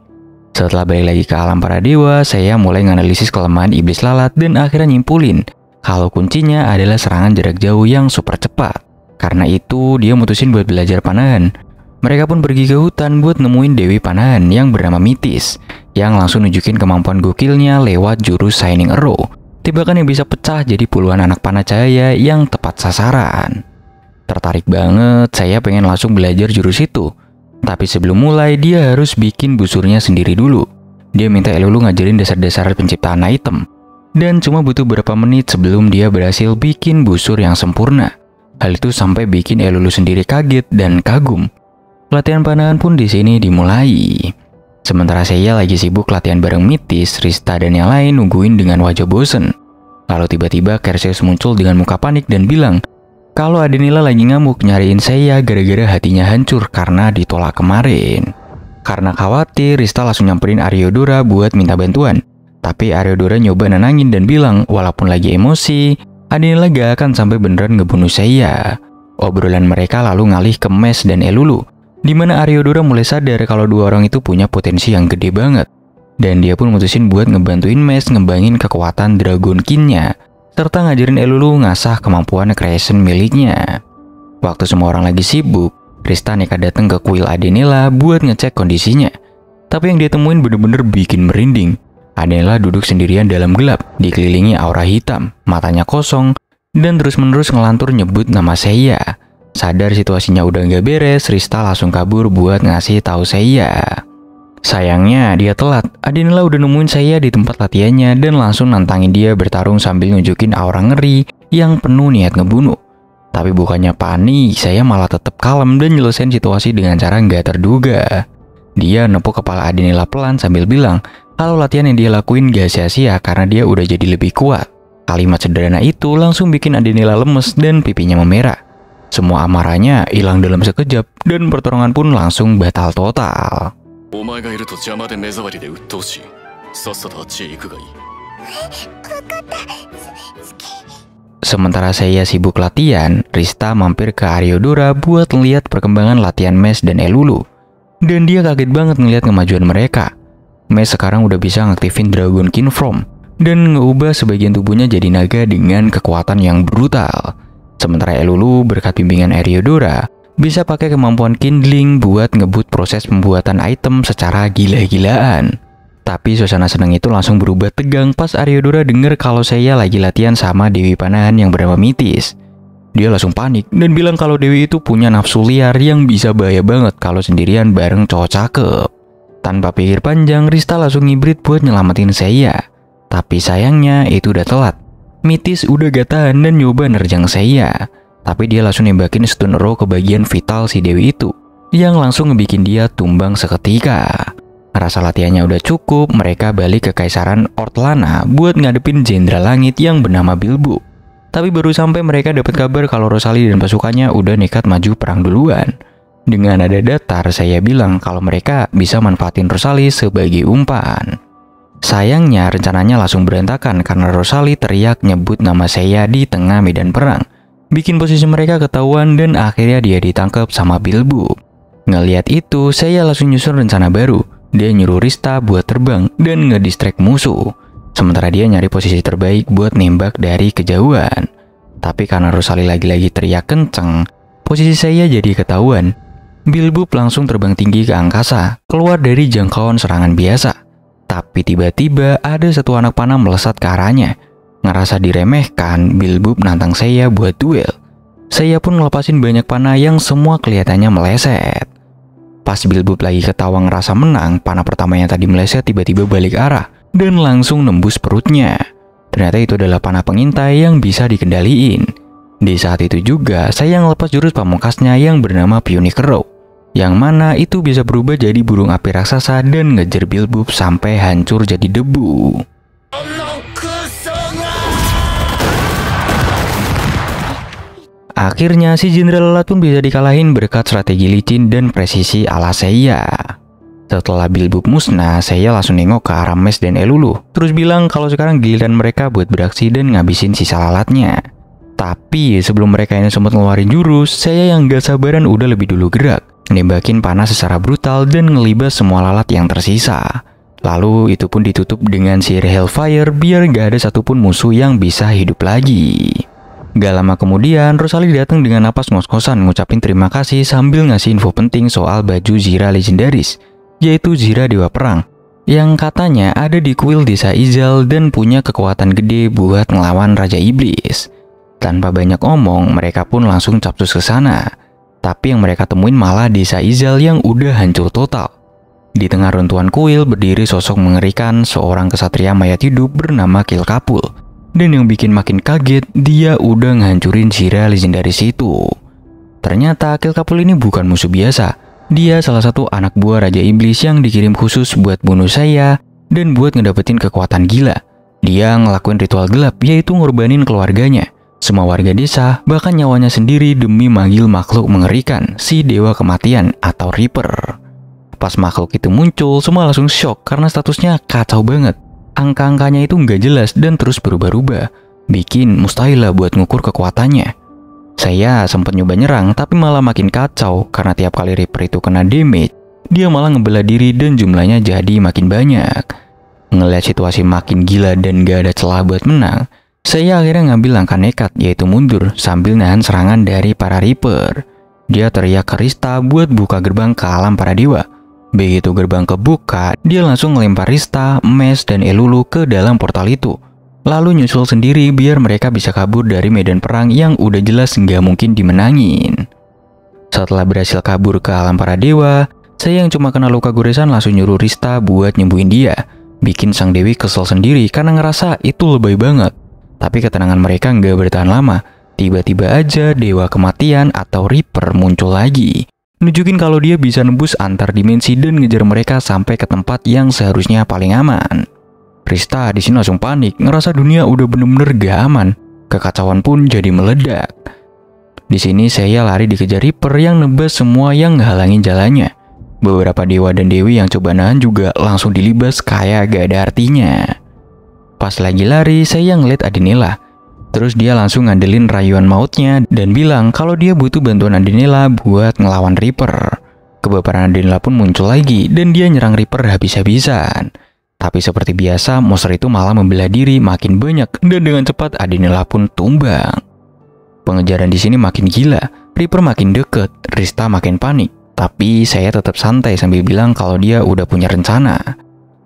Setelah balik lagi ke alam para dewa, saya mulai nganalisis kelemahan iblis lalat dan akhirnya nyimpulin kalau kuncinya adalah serangan jarak jauh yang super cepat. Karena itu, dia mutusin buat belajar panahan. Mereka pun pergi ke hutan buat nemuin Dewi Panahan yang bernama Mitis, yang langsung nunjukin kemampuan gokilnya lewat jurus Shining Arrow, tebakan yang bisa pecah jadi puluhan anak panah cahaya yang tepat sasaran. Tertarik banget, saya pengen langsung belajar jurus itu. Tapi sebelum mulai, dia harus bikin busurnya sendiri dulu. Dia minta Elulu ngajarin dasar-dasar penciptaan item. Dan cuma butuh beberapa menit sebelum dia berhasil bikin busur yang sempurna. Hal itu sampai bikin Elulu sendiri kaget dan kagum. Latihan panahan pun di sini dimulai. Sementara saya lagi sibuk latihan bareng Mitis, Rista dan yang lain nungguin dengan wajah bosen. Lalu tiba-tiba Kerseus muncul dengan muka panik dan bilang kalau Adenila lagi ngamuk nyariin saya gara-gara hatinya hancur karena ditolak kemarin. Karena khawatir, Rista langsung nyamperin Ariodora buat minta bantuan. Tapi Ariodora nyoba nenangin dan bilang walaupun lagi emosi, Adenila gak akan sampai beneran ngebunuh saya. Obrolan mereka lalu ngalih ke Mes dan Elulu, di mana Ariodora mulai sadar kalau dua orang itu punya potensi yang gede banget. Dan dia pun mutusin buat ngebantuin Mes ngembangin kekuatan Dragon Kin-nya, serta ngajarin Elulu ngasah kemampuan creation miliknya. Waktu semua orang lagi sibuk, Rista nekat datang ke kuil Adenila buat ngecek kondisinya. Tapi yang dia temuin bener-bener bikin merinding. Adenila duduk sendirian dalam gelap, dikelilingi aura hitam, matanya kosong, dan terus-menerus ngelantur nyebut nama Seiya. Sadar situasinya udah nggak beres, Rista langsung kabur buat ngasih tahu Seiya. Sayangnya dia telat. Adenila udah nemuin Seiya di tempat latihannya dan langsung nantangin dia bertarung sambil nunjukin aura ngeri yang penuh niat ngebunuh. Tapi bukannya panik, Seiya malah tetap kalem dan nyelesain situasi dengan cara nggak terduga. Dia nepuk kepala Adenila pelan sambil bilang kalau latihan yang dia lakuin gak sia-sia karena dia udah jadi lebih kuat. Kalimat sederhana itu langsung bikin Adenila lemes dan pipinya memerah. Semua amarahnya hilang dalam sekejap dan pertarungan pun langsung batal total. Sementara saya sibuk latihan, Rista mampir ke Ariodora buat ngeliat perkembangan latihan Mes dan Elulu. Dan dia kaget banget ngeliat kemajuan mereka. Mes sekarang udah bisa ngaktifin Dragon Kin From dan ngeubah sebagian tubuhnya jadi naga dengan kekuatan yang brutal. Sementara Elulu berkat bimbingan Ariodora bisa pakai kemampuan Kindling buat ngebut proses pembuatan item secara gila-gilaan. Tapi suasana senang itu langsung berubah tegang pas Ariodora denger kalau saya lagi latihan sama Dewi Panahan yang bernama Mitis. Dia langsung panik dan bilang kalau Dewi itu punya nafsu liar yang bisa bahaya banget kalau sendirian bareng cowok cakep. Tanpa pikir panjang, Rista langsung ngibrit buat nyelamatin Seiya. Tapi sayangnya itu udah telat. Mitis udah gak tahan dan nyoba nerjang Seiya. Tapi dia langsung nembakin stun arrow ke bagian vital si Dewi itu, yang langsung ngebikin dia tumbang seketika. Rasa latihannya udah cukup, mereka balik ke Kaisaran Ortlana buat ngadepin Jenderal Langit yang bernama Bilbu. Tapi baru sampai mereka dapat kabar kalau Rosalie dan pasukannya udah nekat maju perang duluan. Dengan nada datar, saya bilang kalau mereka bisa manfaatin Rosalie sebagai umpan. Sayangnya rencananya langsung berantakan karena Rosalie teriak nyebut nama saya di tengah medan perang. Bikin posisi mereka ketahuan dan akhirnya dia ditangkap sama Bilbu. Ngeliat itu, saya langsung nyusun rencana baru. Dia nyuruh Rista buat terbang dan ngedistract musuh. Sementara dia nyari posisi terbaik buat nembak dari kejauhan. Tapi karena Rosalie lagi-lagi teriak kenceng, posisi saya jadi ketahuan. Bilbu langsung terbang tinggi ke angkasa, keluar dari jangkauan serangan biasa. Tapi tiba-tiba ada satu anak panah melesat ke arahnya. Ngerasa diremehkan, Bilbu nantang saya buat duel. Saya pun ngelepasin banyak panah yang semua kelihatannya meleset. Pas Bilbu lagi ketawa ngerasa menang, panah pertama yang tadi meleset tiba-tiba balik arah dan langsung nembus perutnya. Ternyata itu adalah panah pengintai yang bisa dikendaliin. Di saat itu juga, saya ngelepas jurus pamungkasnya yang bernama Punic Arrow, yang mana itu bisa berubah jadi burung api raksasa dan ngejar Bilbu sampai hancur jadi debu. Akhirnya si Jenderal Lelat pun bisa dikalahin berkat strategi licin dan presisi ala Seiya. Setelah Bilbu musnah, saya langsung nengok ke arah Mes dan Elulu, terus bilang kalau sekarang giliran mereka buat beraksi dan ngabisin sisa lalatnya. Tapi sebelum mereka ini sempat ngeluarin jurus, saya yang gak sabaran udah lebih dulu gerak, nembakin panah secara brutal dan ngelibas semua lalat yang tersisa. Lalu itu pun ditutup dengan sihir Hellfire biar gak ada satupun musuh yang bisa hidup lagi. Gak lama kemudian, Rosalie datang dengan napas ngos-ngosan ngucapin terima kasih sambil ngasih info penting soal baju Zira legendaris, yaitu Zira Dewa Perang, yang katanya ada di kuil desa Izal dan punya kekuatan gede buat ngelawan Raja Iblis. Tanpa banyak omong, mereka pun langsung capcus ke sana. Tapi yang mereka temuin malah desa Izal yang udah hancur total. Di tengah runtuhan kuil berdiri sosok mengerikan seorang kesatria mayat hidup bernama Kilkapul. Dan yang bikin makin kaget, dia udah ngancurin Zira legendaris itu. Ternyata Kilkapul ini bukan musuh biasa. Dia salah satu anak buah Raja Iblis yang dikirim khusus buat bunuh saya dan buat ngedapetin kekuatan gila. Dia ngelakuin ritual gelap, yaitu ngorbanin keluarganya, semua warga desa, bahkan nyawanya sendiri demi manggil makhluk mengerikan, si Dewa Kematian atau Reaper. Pas makhluk itu muncul, semua langsung shock karena statusnya kacau banget. Angka-angkanya itu nggak jelas dan terus berubah-ubah, bikin mustahil lah buat ngukur kekuatannya. Saya sempat nyoba nyerang, tapi malah makin kacau karena tiap kali Reaper itu kena damage, dia malah ngebela diri dan jumlahnya jadi makin banyak. Ngeliat situasi makin gila dan gak ada celah buat menang, saya akhirnya ngambil langkah nekat, yaitu mundur sambil nahan serangan dari para Reaper. Dia teriak ke Rista buat buka gerbang ke alam para dewa. Begitu gerbang kebuka, dia langsung ngelempar Rista, Mes, dan Elulu ke dalam portal itu. Lalu nyusul sendiri biar mereka bisa kabur dari medan perang yang udah jelas nggak mungkin dimenangin. Setelah berhasil kabur ke alam para dewa, saya yang cuma kena luka goresan langsung nyuruh Rista buat nyembuhin dia. Bikin sang dewi kesel sendiri karena ngerasa itu lebay banget. Tapi ketenangan mereka nggak bertahan lama. Tiba-tiba aja dewa kematian atau Reaper muncul lagi. Nunjukin kalau dia bisa nembus antar dimensi dan ngejar mereka sampai ke tempat yang seharusnya paling aman. Rista di sini langsung panik, ngerasa dunia udah bener-bener gak aman. Kekacauan pun jadi meledak. Di sini saya lari dikejar Reaper yang nebas semua yang ngehalangin jalannya. Beberapa dewa dan dewi yang coba nahan juga langsung dilibas kayak gak ada artinya. Pas lagi lari, saya ngeliat Adinela. Terus dia langsung ngandelin rayuan mautnya dan bilang kalau dia butuh bantuan Adinela buat ngelawan Reaper. Kebaperan Adinela pun muncul lagi dan dia nyerang Reaper habis-habisan. Tapi seperti biasa, monster itu malah membelah diri makin banyak dan dengan cepat Adinela pun tumbang. Pengejaran di sini makin gila, Reaper makin deket, Rista makin panik. Tapi saya tetap santai sambil bilang kalau dia udah punya rencana.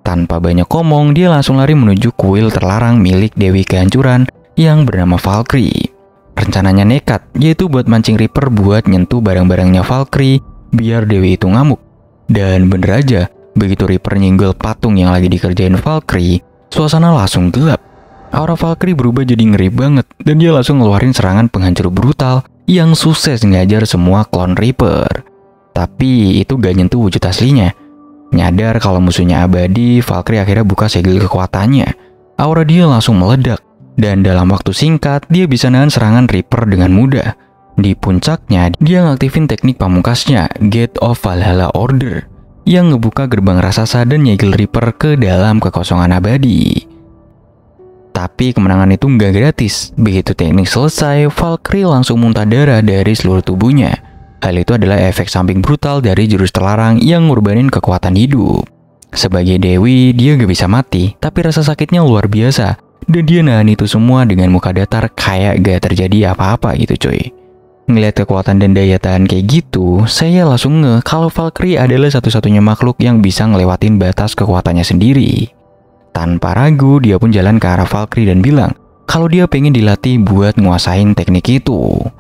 Tanpa banyak ngomong, dia langsung lari menuju kuil terlarang milik Dewi Kehancuran yang bernama Valkyrie. Rencananya nekat, yaitu buat mancing Reaper buat nyentuh barang-barangnya Valkyrie biar Dewi itu ngamuk. Dan bener aja, begitu Reaper nyenggol patung yang lagi dikerjain Valkyrie, suasana langsung gelap. Aura Valkyrie berubah jadi ngeri banget dan dia langsung ngeluarin serangan penghancur brutal yang sukses ngajar semua klon Reaper. Tapi itu gak nyentuh wujud aslinya. Nyadar kalau musuhnya abadi, Valkyrie akhirnya buka segel kekuatannya. Aura dia langsung meledak. Dan dalam waktu singkat, dia bisa nahan serangan Reaper dengan mudah. Di puncaknya, dia ngaktifin teknik pamungkasnya, Gate of Valhalla Order, yang ngebuka gerbang raksasa dan nyegel Reaper ke dalam kekosongan abadi. Tapi kemenangan itu nggak gratis. Begitu teknik selesai, Valkyrie langsung muntah darah dari seluruh tubuhnya. Hal itu adalah efek samping brutal dari jurus terlarang yang ngorbanin kekuatan hidup. Sebagai dewi, dia gak bisa mati, tapi rasa sakitnya luar biasa. Dan dia nahan itu semua dengan muka datar kayak gak terjadi apa-apa gitu coy. Ngeliat kekuatan dan daya tahan kayak gitu, saya langsung ngeh kalau Valkyrie adalah satu-satunya makhluk yang bisa ngelewatin batas kekuatannya sendiri. Tanpa ragu, dia pun jalan ke arah Valkyrie dan bilang kalau dia pengen dilatih buat nguasain teknik itu.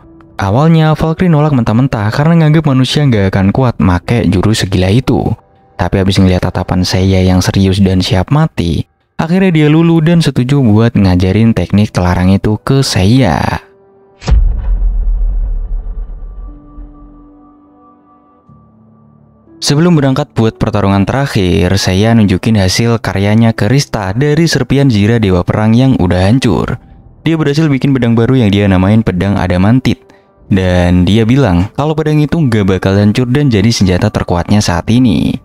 Awalnya Valkyrie nolak mentah-mentah karena nganggep manusia nggak akan kuat make jurus segila itu. Tapi habis ngeliat tatapan saya yang serius dan siap mati, akhirnya dia luluh dan setuju buat ngajarin teknik terlarang itu ke saya. Sebelum berangkat buat pertarungan terakhir, saya nunjukin hasil karyanya ke Rista dari serpian Jira Dewa Perang yang udah hancur. Dia berhasil bikin pedang baru yang dia namain pedang Adamantit. Dan dia bilang kalau pedang itu gak bakal hancur dan jadi senjata terkuatnya saat ini.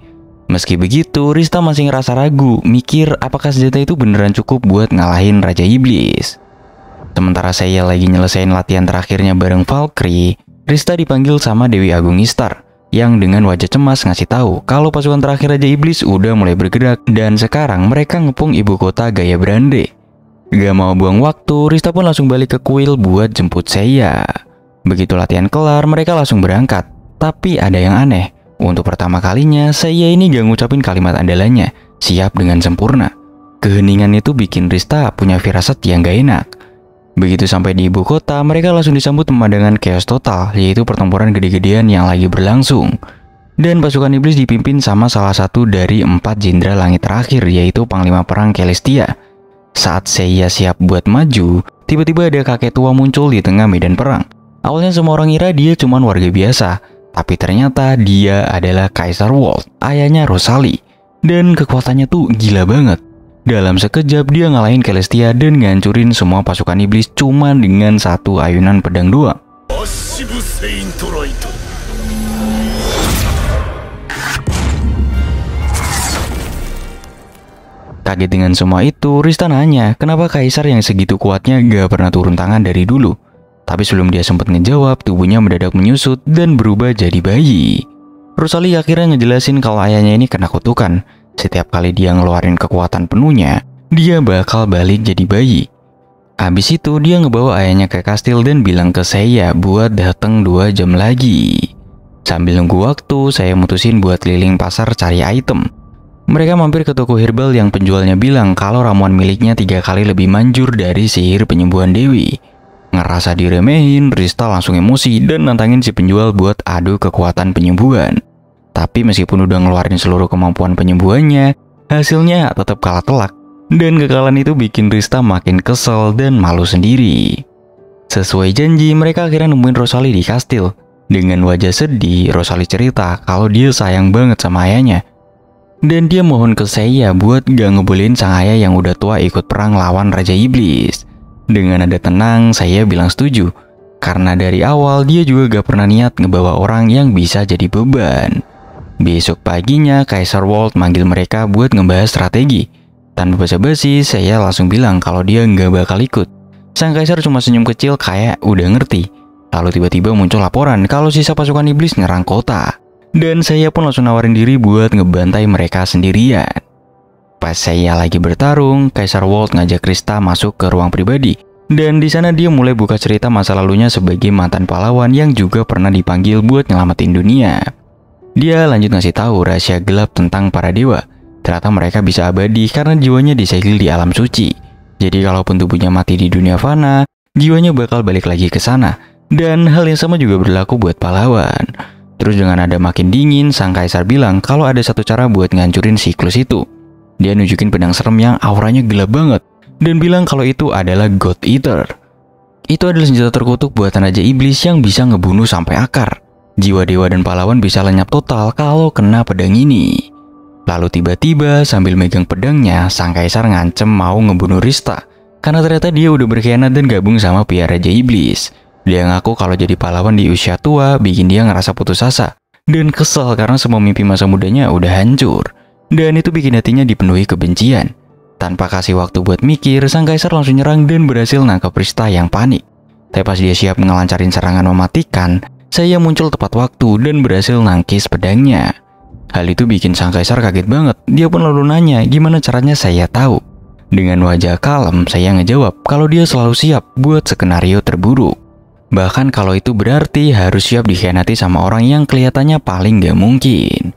Meski begitu, Rista masih ngerasa ragu, mikir apakah senjata itu beneran cukup buat ngalahin Raja Iblis. Sementara saya lagi nyelesain latihan terakhirnya bareng Valkyrie, Rista dipanggil sama Dewi Agung Ishtar, yang dengan wajah cemas ngasih tahu kalau pasukan terakhir Raja Iblis udah mulai bergerak dan sekarang mereka ngepung ibu kota Gaya Brande. Gak mau buang waktu, Rista pun langsung balik ke kuil buat jemput saya. Begitu latihan kelar, mereka langsung berangkat. Tapi ada yang aneh. Untuk pertama kalinya, saya ini gak ngucapin kalimat andalannya, siap dengan sempurna. Keheningan itu bikin Rista punya firasat yang gak enak. Begitu sampai di ibu kota, mereka langsung disambut pemandangan chaos total, yaitu pertempuran gede-gedean yang lagi berlangsung. Dan pasukan iblis dipimpin sama salah satu dari 4 jenderal langit terakhir, yaitu Panglima Perang Celestia. Saat saya siap buat maju, tiba-tiba ada kakek tua muncul di tengah medan perang. Awalnya semua orang ngira dia cuman warga biasa, tapi ternyata dia adalah Kaisar Walt, ayahnya Rosalie. Dan kekuatannya tuh gila banget. Dalam sekejap dia ngalahin Celestia dan ngancurin semua pasukan iblis cuma dengan satu ayunan pedang doang. Kaget dengan semua itu, Rista nanya kenapa Kaisar yang segitu kuatnya gak pernah turun tangan dari dulu. Tapi sebelum dia sempat ngejawab, tubuhnya mendadak menyusut dan berubah jadi bayi. Rosalie akhirnya ngejelasin kalau ayahnya ini kena kutukan. Setiap kali dia ngeluarin kekuatan penuhnya, dia bakal balik jadi bayi. Habis itu dia ngebawa ayahnya ke kastil dan bilang ke saya buat datang 2 jam lagi. Sambil nunggu waktu, saya mutusin buat keliling pasar cari item. Mereka mampir ke toko herbal yang penjualnya bilang kalau ramuan miliknya 3 kali lebih manjur dari sihir penyembuhan Dewi. Ngerasa diremehin, Rista langsung emosi dan nantangin si penjual buat adu kekuatan penyembuhan. Tapi meskipun udah ngeluarin seluruh kemampuan penyembuhannya, hasilnya tetap kalah telak. Dan kekalahan itu bikin Rista makin kesel dan malu sendiri. Sesuai janji, mereka akhirnya nemuin Rosalie di kastil. Dengan wajah sedih, Rosalie cerita kalau dia sayang banget sama ayahnya. Dan dia mohon ke saya buat gak ngebolehin sang ayah yang udah tua ikut perang lawan Raja Iblis. Dengan nada tenang, saya bilang setuju. Karena dari awal dia juga gak pernah niat ngebawa orang yang bisa jadi beban. Besok paginya, Kaisar Walt manggil mereka buat ngebahas strategi. Tanpa basa-basi, saya langsung bilang kalau dia gak bakal ikut. Sang Kaisar cuma senyum kecil kayak udah ngerti. Lalu tiba-tiba muncul laporan kalau sisa pasukan iblis nyerang kota. Dan saya pun langsung nawarin diri buat ngebantai mereka sendirian. Pas saya lagi bertarung, Kaisar Walt ngajak Rista masuk ke ruang pribadi. Dan di sana dia mulai buka cerita masa lalunya sebagai mantan pahlawan yang juga pernah dipanggil buat nyelamatin dunia. Dia lanjut ngasih tahu rahasia gelap tentang para dewa. Ternyata mereka bisa abadi karena jiwanya disegel di alam suci. Jadi kalaupun tubuhnya mati di dunia fana, jiwanya bakal balik lagi ke sana. Dan hal yang sama juga berlaku buat pahlawan. Terus dengan nada makin dingin, sang Kaisar bilang kalau ada satu cara buat ngancurin siklus itu. Dia nunjukin pedang serem yang auranya gelap banget. Dan bilang kalau itu adalah God Eater. Itu adalah senjata terkutuk buatan Raja Iblis yang bisa ngebunuh sampai akar. Jiwa dewa dan pahlawan bisa lenyap total kalau kena pedang ini. Lalu tiba-tiba sambil megang pedangnya, sang Kaisar ngancem mau ngebunuh Rista. Karena ternyata dia udah berkhianat dan gabung sama pihak Raja Iblis. Dia ngaku kalau jadi pahlawan di usia tua bikin dia ngerasa putus asa. Dan kesel karena semua mimpi masa mudanya udah hancur. Dan itu bikin hatinya dipenuhi kebencian. Tanpa kasih waktu buat mikir, sang Kaisar langsung nyerang dan berhasil nangkep Rista yang panik. Tapi pas dia siap ngelancarin serangan mematikan, saya muncul tepat waktu dan berhasil nangkis pedangnya. Hal itu bikin sang Kaisar kaget banget. Dia pun lalu nanya gimana caranya saya tahu. Dengan wajah kalem, saya ngejawab kalau dia selalu siap buat skenario terburuk. Bahkan kalau itu berarti harus siap dikhianati sama orang yang kelihatannya paling gak mungkin.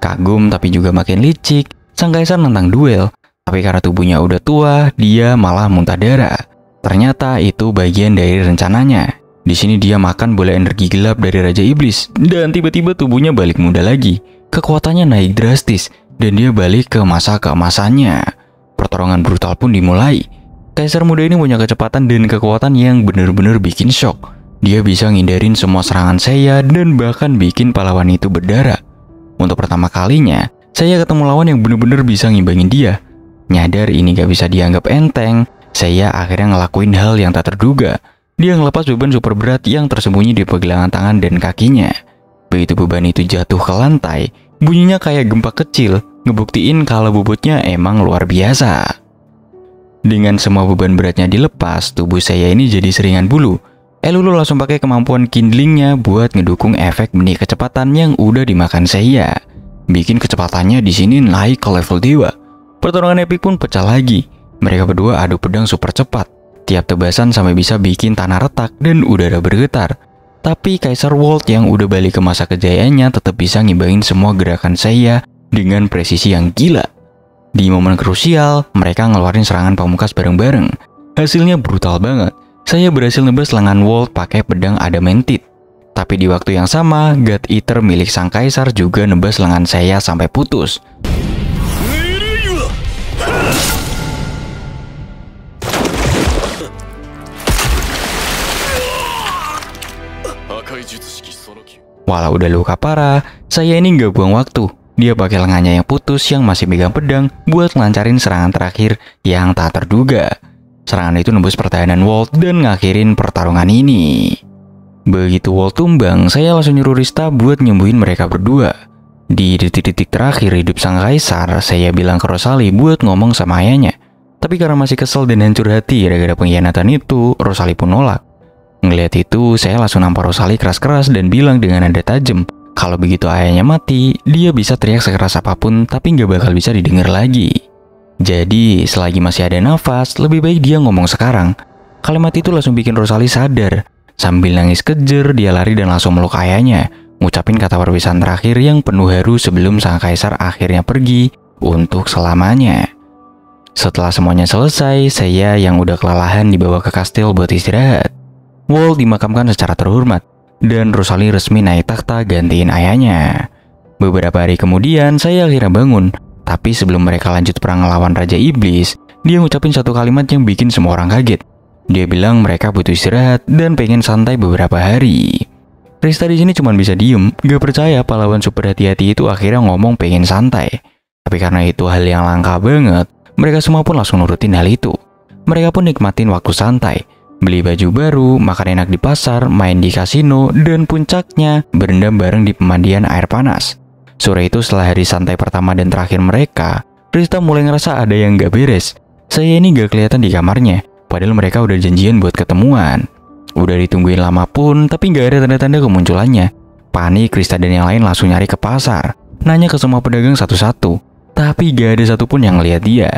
Kagum tapi juga makin licik, sang Kaisar nantang duel. Tapi karena tubuhnya udah tua, dia malah muntah darah. Ternyata itu bagian dari rencananya. Di sini dia makan bola energi gelap dari Raja Iblis. Dan tiba-tiba tubuhnya balik muda lagi. Kekuatannya naik drastis. Dan dia balik ke masa keemasannya. Pertarungan brutal pun dimulai. Kaisar muda ini punya kecepatan dan kekuatan yang benar-benar bikin shock. Dia bisa ngindarin semua serangan saya dan bahkan bikin pahlawan itu berdarah. Untuk pertama kalinya, saya ketemu lawan yang benar-benar bisa ngimbangin dia. Nyadar ini gak bisa dianggap enteng, saya akhirnya ngelakuin hal yang tak terduga. Dia ngelepas beban super berat yang tersembunyi di pergelangan tangan dan kakinya. Begitu beban itu jatuh ke lantai, bunyinya kayak gempa kecil, ngebuktiin kalau bobotnya emang luar biasa. Dengan semua beban beratnya dilepas, tubuh saya ini jadi seringan bulu. Elulu langsung pakai kemampuan kindlingnya buat ngedukung efek benih kecepatan yang udah dimakan saya. Bikin kecepatannya di sini naik ke level dewa. Pertarungan epik pun pecah lagi. Mereka berdua adu pedang super cepat. Tiap tebasan sampai bisa bikin tanah retak dan udara bergetar. Tapi Kaisar Walt yang udah balik ke masa kejayaannya tetap bisa ngimbangin semua gerakan saya dengan presisi yang gila. Di momen krusial, mereka ngeluarin serangan pamungkas bareng-bareng. Hasilnya brutal banget. Saya berhasil nebas lengan Walt pakai pedang adamantite. Tapi di waktu yang sama, God Eater milik sang Kaisar juga nebas lengan saya sampai putus. Walau udah luka parah, saya ini gak buang waktu. Dia pakai lengannya yang putus yang masih megang pedang buat ngelancarin serangan terakhir yang tak terduga. Serangan itu nembus pertahanan Walt dan ngakhirin pertarungan ini. Begitu Walt tumbang, saya langsung nyuruh Rista buat nyembuhin mereka berdua. Di detik-detik terakhir hidup sang Kaisar, saya bilang ke Rosalie buat ngomong sama ayahnya. Tapi karena masih kesel dan hancur hati gara-gara pengkhianatan itu, Rosalie pun nolak. Ngeliat itu, saya langsung nampar Rosalie keras-keras dan bilang dengan nada tajam, kalau begitu ayahnya mati, dia bisa teriak sekeras apapun tapi nggak bakal bisa didengar lagi. Jadi, selagi masih ada nafas, lebih baik dia ngomong sekarang. Kalimat itu langsung bikin Rosalie sadar. Sambil nangis kejer, dia lari dan langsung meluk ayahnya. ngucapin kata perpisahan terakhir yang penuh haru sebelum sang kaisar akhirnya pergi untuk selamanya. Setelah semuanya selesai, saya yang udah kelelahan dibawa ke kastil buat istirahat. Walt dimakamkan secara terhormat, dan Rosalie resmi naik takhta gantiin ayahnya. Beberapa hari kemudian, saya akhirnya bangun. Tapi sebelum mereka lanjut perang ngelawan Raja Iblis, dia ngucapin satu kalimat yang bikin semua orang kaget. Dia bilang mereka butuh istirahat dan pengen santai beberapa hari. Rista di sini cuma bisa diem, gak percaya pahlawan super hati-hati itu akhirnya ngomong pengen santai. Tapi karena itu hal yang langka banget, mereka semua pun langsung nurutin hal itu. Mereka pun nikmatin waktu santai, beli baju baru, makan enak di pasar, main di kasino, dan puncaknya berendam bareng di pemandian air panas. Sore itu setelah hari santai pertama dan terakhir mereka, Rista mulai ngerasa ada yang gak beres. Saya ini gak kelihatan di kamarnya, padahal mereka udah janjian buat ketemuan. Udah ditungguin lama pun, tapi gak ada tanda-tanda kemunculannya. Panik, Rista dan yang lain langsung nyari ke pasar, nanya ke semua pedagang satu-satu, tapi gak ada satupun yang ngeliat dia.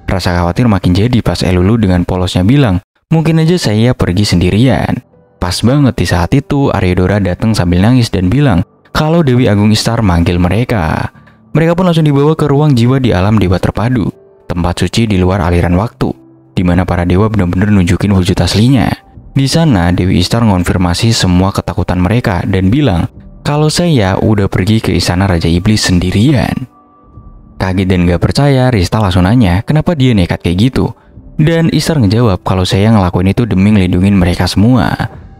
Rasa khawatir makin jadi pas Elulu dengan polosnya bilang, mungkin aja saya pergi sendirian. Pas banget di saat itu, Aryodora datang sambil nangis dan bilang kalau Dewi Agung Ishtar manggil mereka. Mereka pun langsung dibawa ke ruang jiwa di alam dewa terpadu, tempat suci di luar aliran waktu, di mana para dewa benar-benar nunjukin wujud aslinya. Di sana, Dewi Ishtar ngonfirmasi semua ketakutan mereka dan bilang kalau saya udah pergi ke istana Raja Iblis sendirian. Kaget dan gak percaya, Rista langsung nanya kenapa dia nekat kayak gitu. Dan Ishtar ngejawab kalau saya ngelakuin itu demi ngelindungin mereka semua.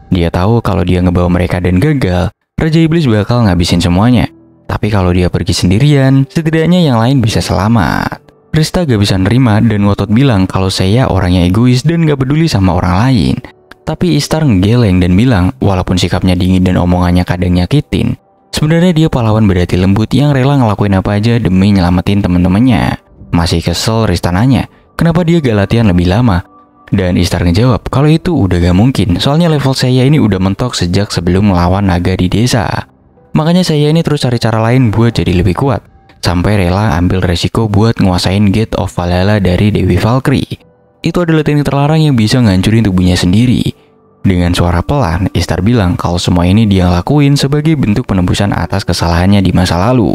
Dia tahu kalau dia ngebawa mereka dan gagal, Raja Iblis bakal ngabisin semuanya. Tapi kalau dia pergi sendirian, setidaknya yang lain bisa selamat. Rista gak bisa nerima dan ngotot bilang kalau saya orangnya egois dan gak peduli sama orang lain. Tapi Ishtar ngegeleng dan bilang walaupun sikapnya dingin dan omongannya kadang nyakitin, sebenarnya dia pahlawan berhati lembut yang rela ngelakuin apa aja demi nyelamatin temen-temennya. Masih kesel, Rista nanya kenapa dia gak latihan lebih lama. Dan Ishtar ngejawab kalau itu udah gak mungkin, soalnya level saya ini udah mentok sejak sebelum melawan naga di desa. Makanya saya ini terus cari cara lain buat jadi lebih kuat, sampai rela ambil resiko buat nguasain Gate of Valhalla dari Dewi Valkyrie. Itu adalah teknik terlarang yang bisa ngancurin tubuhnya sendiri. Dengan suara pelan, Ishtar bilang kalau semua ini dia lakuin sebagai bentuk penembusan atas kesalahannya di masa lalu.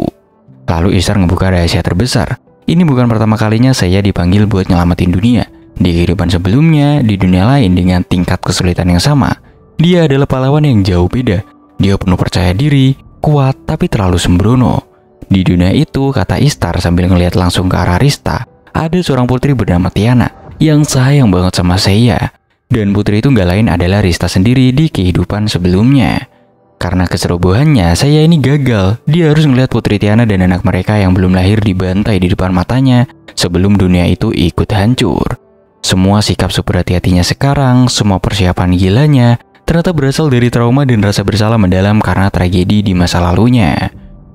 Lalu Ishtar ngebuka rahasia terbesar. Ini bukan pertama kalinya saya dipanggil buat nyelamatin dunia. Di kehidupan sebelumnya, di dunia lain dengan tingkat kesulitan yang sama, dia adalah pahlawan yang jauh beda. Dia penuh percaya diri, kuat, tapi terlalu sembrono. Di dunia itu, kata Ishtar sambil ngelihat langsung ke arah Rista, ada seorang putri bernama Tiana yang sayang banget sama saya. Dan putri itu gak lain adalah Rista sendiri di kehidupan sebelumnya. Karena keserobohannya, saya ini gagal. Dia harus ngelihat putri Tiana dan anak mereka yang belum lahir dibantai di depan matanya sebelum dunia itu ikut hancur. Semua sikap super hati-hatinya sekarang, semua persiapan gilanya, ternyata berasal dari trauma dan rasa bersalah mendalam karena tragedi di masa lalunya.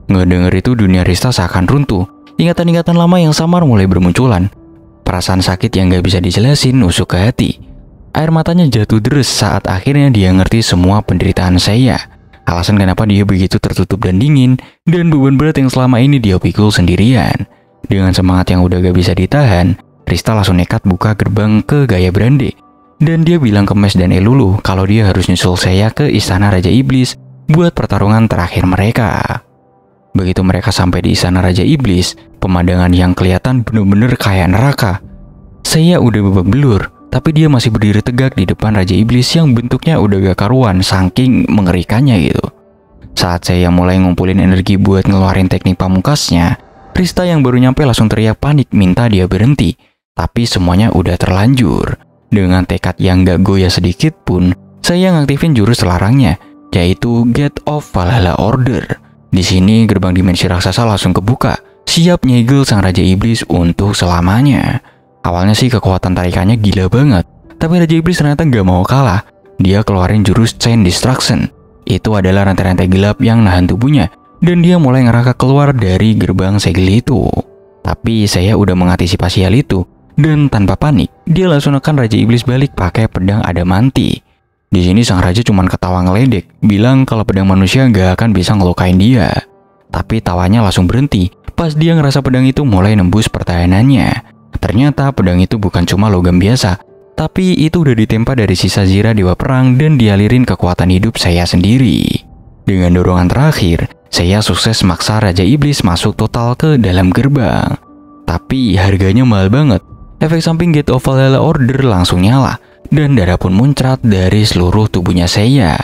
Ngedenger itu dunia Rista seakan runtuh. Ingatan-ingatan lama yang samar mulai bermunculan. Perasaan sakit yang gak bisa dijelasin nusuk ke hati. Air matanya jatuh deres saat akhirnya dia ngerti semua penderitaan saya. Alasan kenapa dia begitu tertutup dan dingin, dan beban berat yang selama ini dia pikul sendirian. Dengan semangat yang udah gak bisa ditahan, Rista langsung nekat buka gerbang ke Gaya Brande. Dan dia bilang ke Mes dan Elulu kalau dia harus nyusul saya ke istana Raja Iblis buat pertarungan terakhir mereka. Begitu mereka sampai di istana Raja Iblis, pemandangan yang kelihatan bener-bener kayak neraka. Saya udah babak belur, tapi dia masih berdiri tegak di depan Raja Iblis yang bentuknya udah gak karuan saking mengerikannya gitu. Saat saya mulai ngumpulin energi buat ngeluarin teknik pamungkasnya, Rista yang baru nyampe langsung teriak panik minta dia berhenti. Tapi semuanya udah terlanjur. Dengan tekad yang gak goyah sedikit pun, saya ngaktifin jurus larangnya, yaitu Gate of Valhalla Order. Di sini gerbang dimensi raksasa langsung kebuka, siap nyegel sang Raja Iblis untuk selamanya. Awalnya sih kekuatan tarikannya gila banget, tapi Raja Iblis ternyata gak mau kalah. Dia keluarin jurus Chain Destruction. Itu adalah rantai-rantai gelap yang nahan tubuhnya, dan dia mulai ngerangkak keluar dari gerbang segel itu. Tapi saya udah mengantisipasi hal itu, dan tanpa panik, dia langsung nekan Raja Iblis balik pakai pedang adamanti. Di sini sang raja cuma ketawa ngeledek, bilang kalau pedang manusia gak akan bisa ngelukain dia. Tapi tawanya langsung berhenti pas dia ngerasa pedang itu mulai nembus pertahanannya. Ternyata pedang itu bukan cuma logam biasa, tapi itu udah ditempa dari sisa zira dewa perang dan dialirin kekuatan hidup saya sendiri. Dengan dorongan terakhir, saya sukses maksa Raja Iblis masuk total ke dalam gerbang. Tapi harganya mahal banget. Efek samping Gate of Valhalla Order langsung nyala, dan darah pun muncrat dari seluruh tubuhnya saya.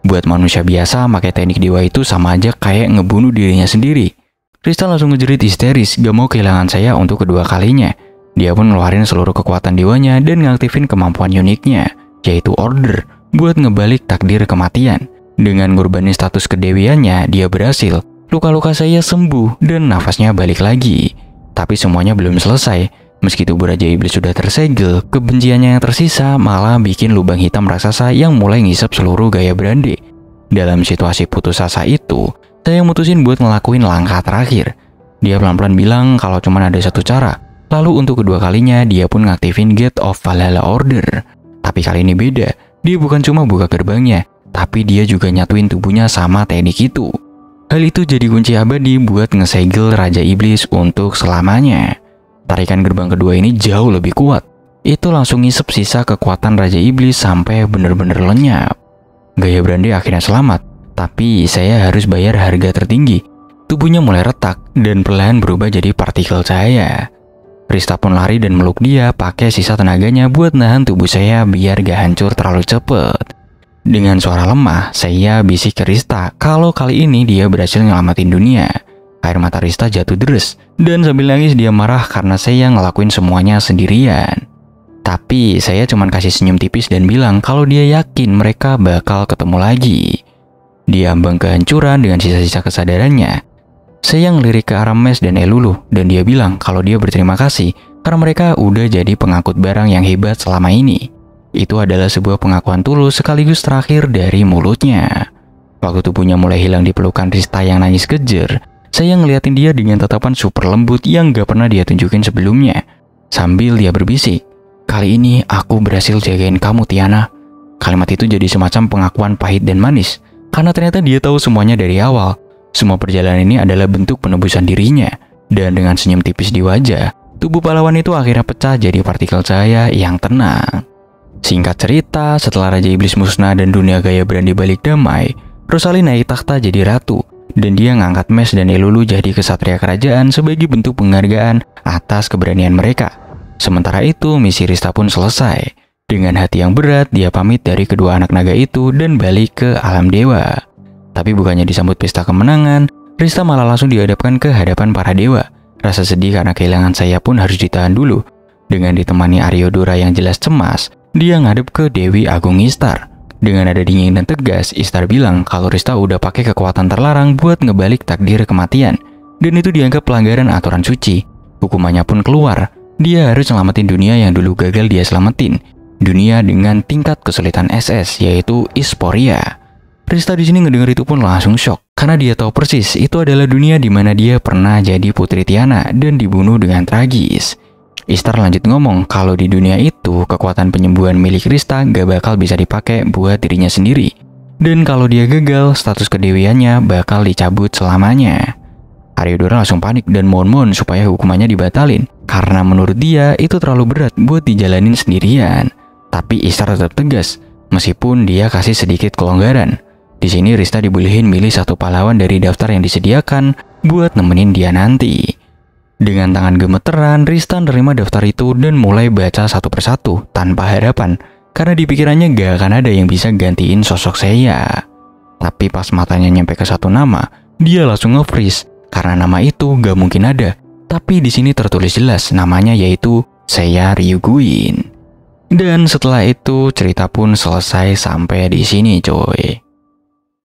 Buat manusia biasa, pakai teknik dewa itu sama aja kayak ngebunuh dirinya sendiri. Rista langsung ngejerit histeris, gak mau kehilangan saya untuk kedua kalinya. Dia pun ngeluarin seluruh kekuatan dewanya dan ngaktifin kemampuan uniknya, yaitu Order, buat ngebalik takdir kematian. Dengan ngorbanin status kedewiannya, dia berhasil. Luka-luka saya sembuh dan nafasnya balik lagi. Tapi semuanya belum selesai. Meski tubuh Raja Iblis sudah tersegel, kebenciannya yang tersisa malah bikin lubang hitam raksasa yang mulai ngisap seluruh gaya Brande. Dalam situasi putus asa itu, saya mutusin buat ngelakuin langkah terakhir. Dia pelan-pelan bilang kalau cuma ada satu cara. Lalu untuk kedua kalinya, dia pun ngaktifin Gate of Valhalla Order. Tapi kali ini beda. Dia bukan cuma buka gerbangnya, tapi dia juga nyatuin tubuhnya sama teknik itu. Hal itu jadi kunci abadi buat ngesegel Raja Iblis untuk selamanya. Tarikan gerbang kedua ini jauh lebih kuat. Itu langsung ngisep sisa kekuatan Raja Iblis sampai bener-bener lenyap. Gaya Brande akhirnya selamat, tapi saya harus bayar harga tertinggi. Tubuhnya mulai retak dan perlahan berubah jadi partikel cahaya. Rista pun lari dan meluk dia pakai sisa tenaganya buat nahan tubuh saya biar gak hancur terlalu cepet. Dengan suara lemah, saya bisik ke Rista kalau kali ini dia berhasil nyelamatin dunia. Air mata Rista jatuh deres, dan sambil nangis dia marah karena saya ngelakuin semuanya sendirian. Tapi saya cuma kasih senyum tipis dan bilang kalau dia yakin mereka bakal ketemu lagi. Dia ambang kehancuran dengan sisa-sisa kesadarannya. Saya ngelirik ke Arames dan Elulu, dan dia bilang kalau dia berterima kasih karena mereka udah jadi pengangkut barang yang hebat selama ini. Itu adalah sebuah pengakuan tulus sekaligus terakhir dari mulutnya. Waktu tubuhnya mulai hilang di pelukan Rista yang nangis kejer, saya ngeliatin dia dengan tatapan super lembut yang gak pernah dia tunjukin sebelumnya. Sambil dia berbisik, "Kali ini aku berhasil jagain kamu, Tiana." Kalimat itu jadi semacam pengakuan pahit dan manis, karena ternyata dia tahu semuanya dari awal. Semua perjalanan ini adalah bentuk penebusan dirinya. Dan dengan senyum tipis di wajah, tubuh pahlawan itu akhirnya pecah jadi partikel cahaya yang tenang. Singkat cerita, setelah Raja Iblis musnah dan dunia gaya Brande balik damai, Rosalie naik takhta jadi ratu, dan dia ngangkat Mes dan Elulu jadi kesatria kerajaan sebagai bentuk penghargaan atas keberanian mereka. Sementara itu, misi Rista pun selesai. Dengan hati yang berat, dia pamit dari kedua anak naga itu dan balik ke alam dewa. Tapi bukannya disambut pesta kemenangan, Rista malah langsung dihadapkan ke hadapan para dewa. Rasa sedih karena kehilangan saya pun harus ditahan dulu. Dengan ditemani Aryodhura yang jelas cemas, dia ngadep ke Dewi Agung Ishtar. Dengan nada dingin dan tegas, Ishtar bilang kalau Rista udah pakai kekuatan terlarang buat ngebalik takdir kematian. Dan itu dianggap pelanggaran aturan suci. Hukumannya pun keluar. Dia harus selamatin dunia yang dulu gagal dia selamatin. Dunia dengan tingkat kesulitan SS, yaitu Isporia. Rista di sini ngedenger itu pun langsung shock, karena dia tahu persis itu adalah dunia di mana dia pernah jadi Putri Tiana dan dibunuh dengan tragis. Ishtar lanjut ngomong kalau di dunia itu kekuatan penyembuhan milik Rista gak bakal bisa dipakai buat dirinya sendiri. Dan kalau dia gagal, status kedewiannya bakal dicabut selamanya. Aryodhura langsung panik dan mohon-mohon supaya hukumannya dibatalin, karena menurut dia itu terlalu berat buat dijalanin sendirian. Tapi Ishtar tetap tegas, meskipun dia kasih sedikit kelonggaran. Di sini Rista dibolehin milih satu pahlawan dari daftar yang disediakan buat nemenin dia nanti. Dengan tangan gemeteran, Rista nerima daftar itu dan mulai baca satu persatu tanpa harapan, karena di pikirannya gak akan ada yang bisa gantiin sosok saya. Tapi pas matanya nyampe ke satu nama, dia langsung nge-freeze karena nama itu gak mungkin ada. Tapi di sini tertulis jelas namanya yaitu Seiya Ryuguin. Dan setelah itu cerita pun selesai sampai di sini, coy.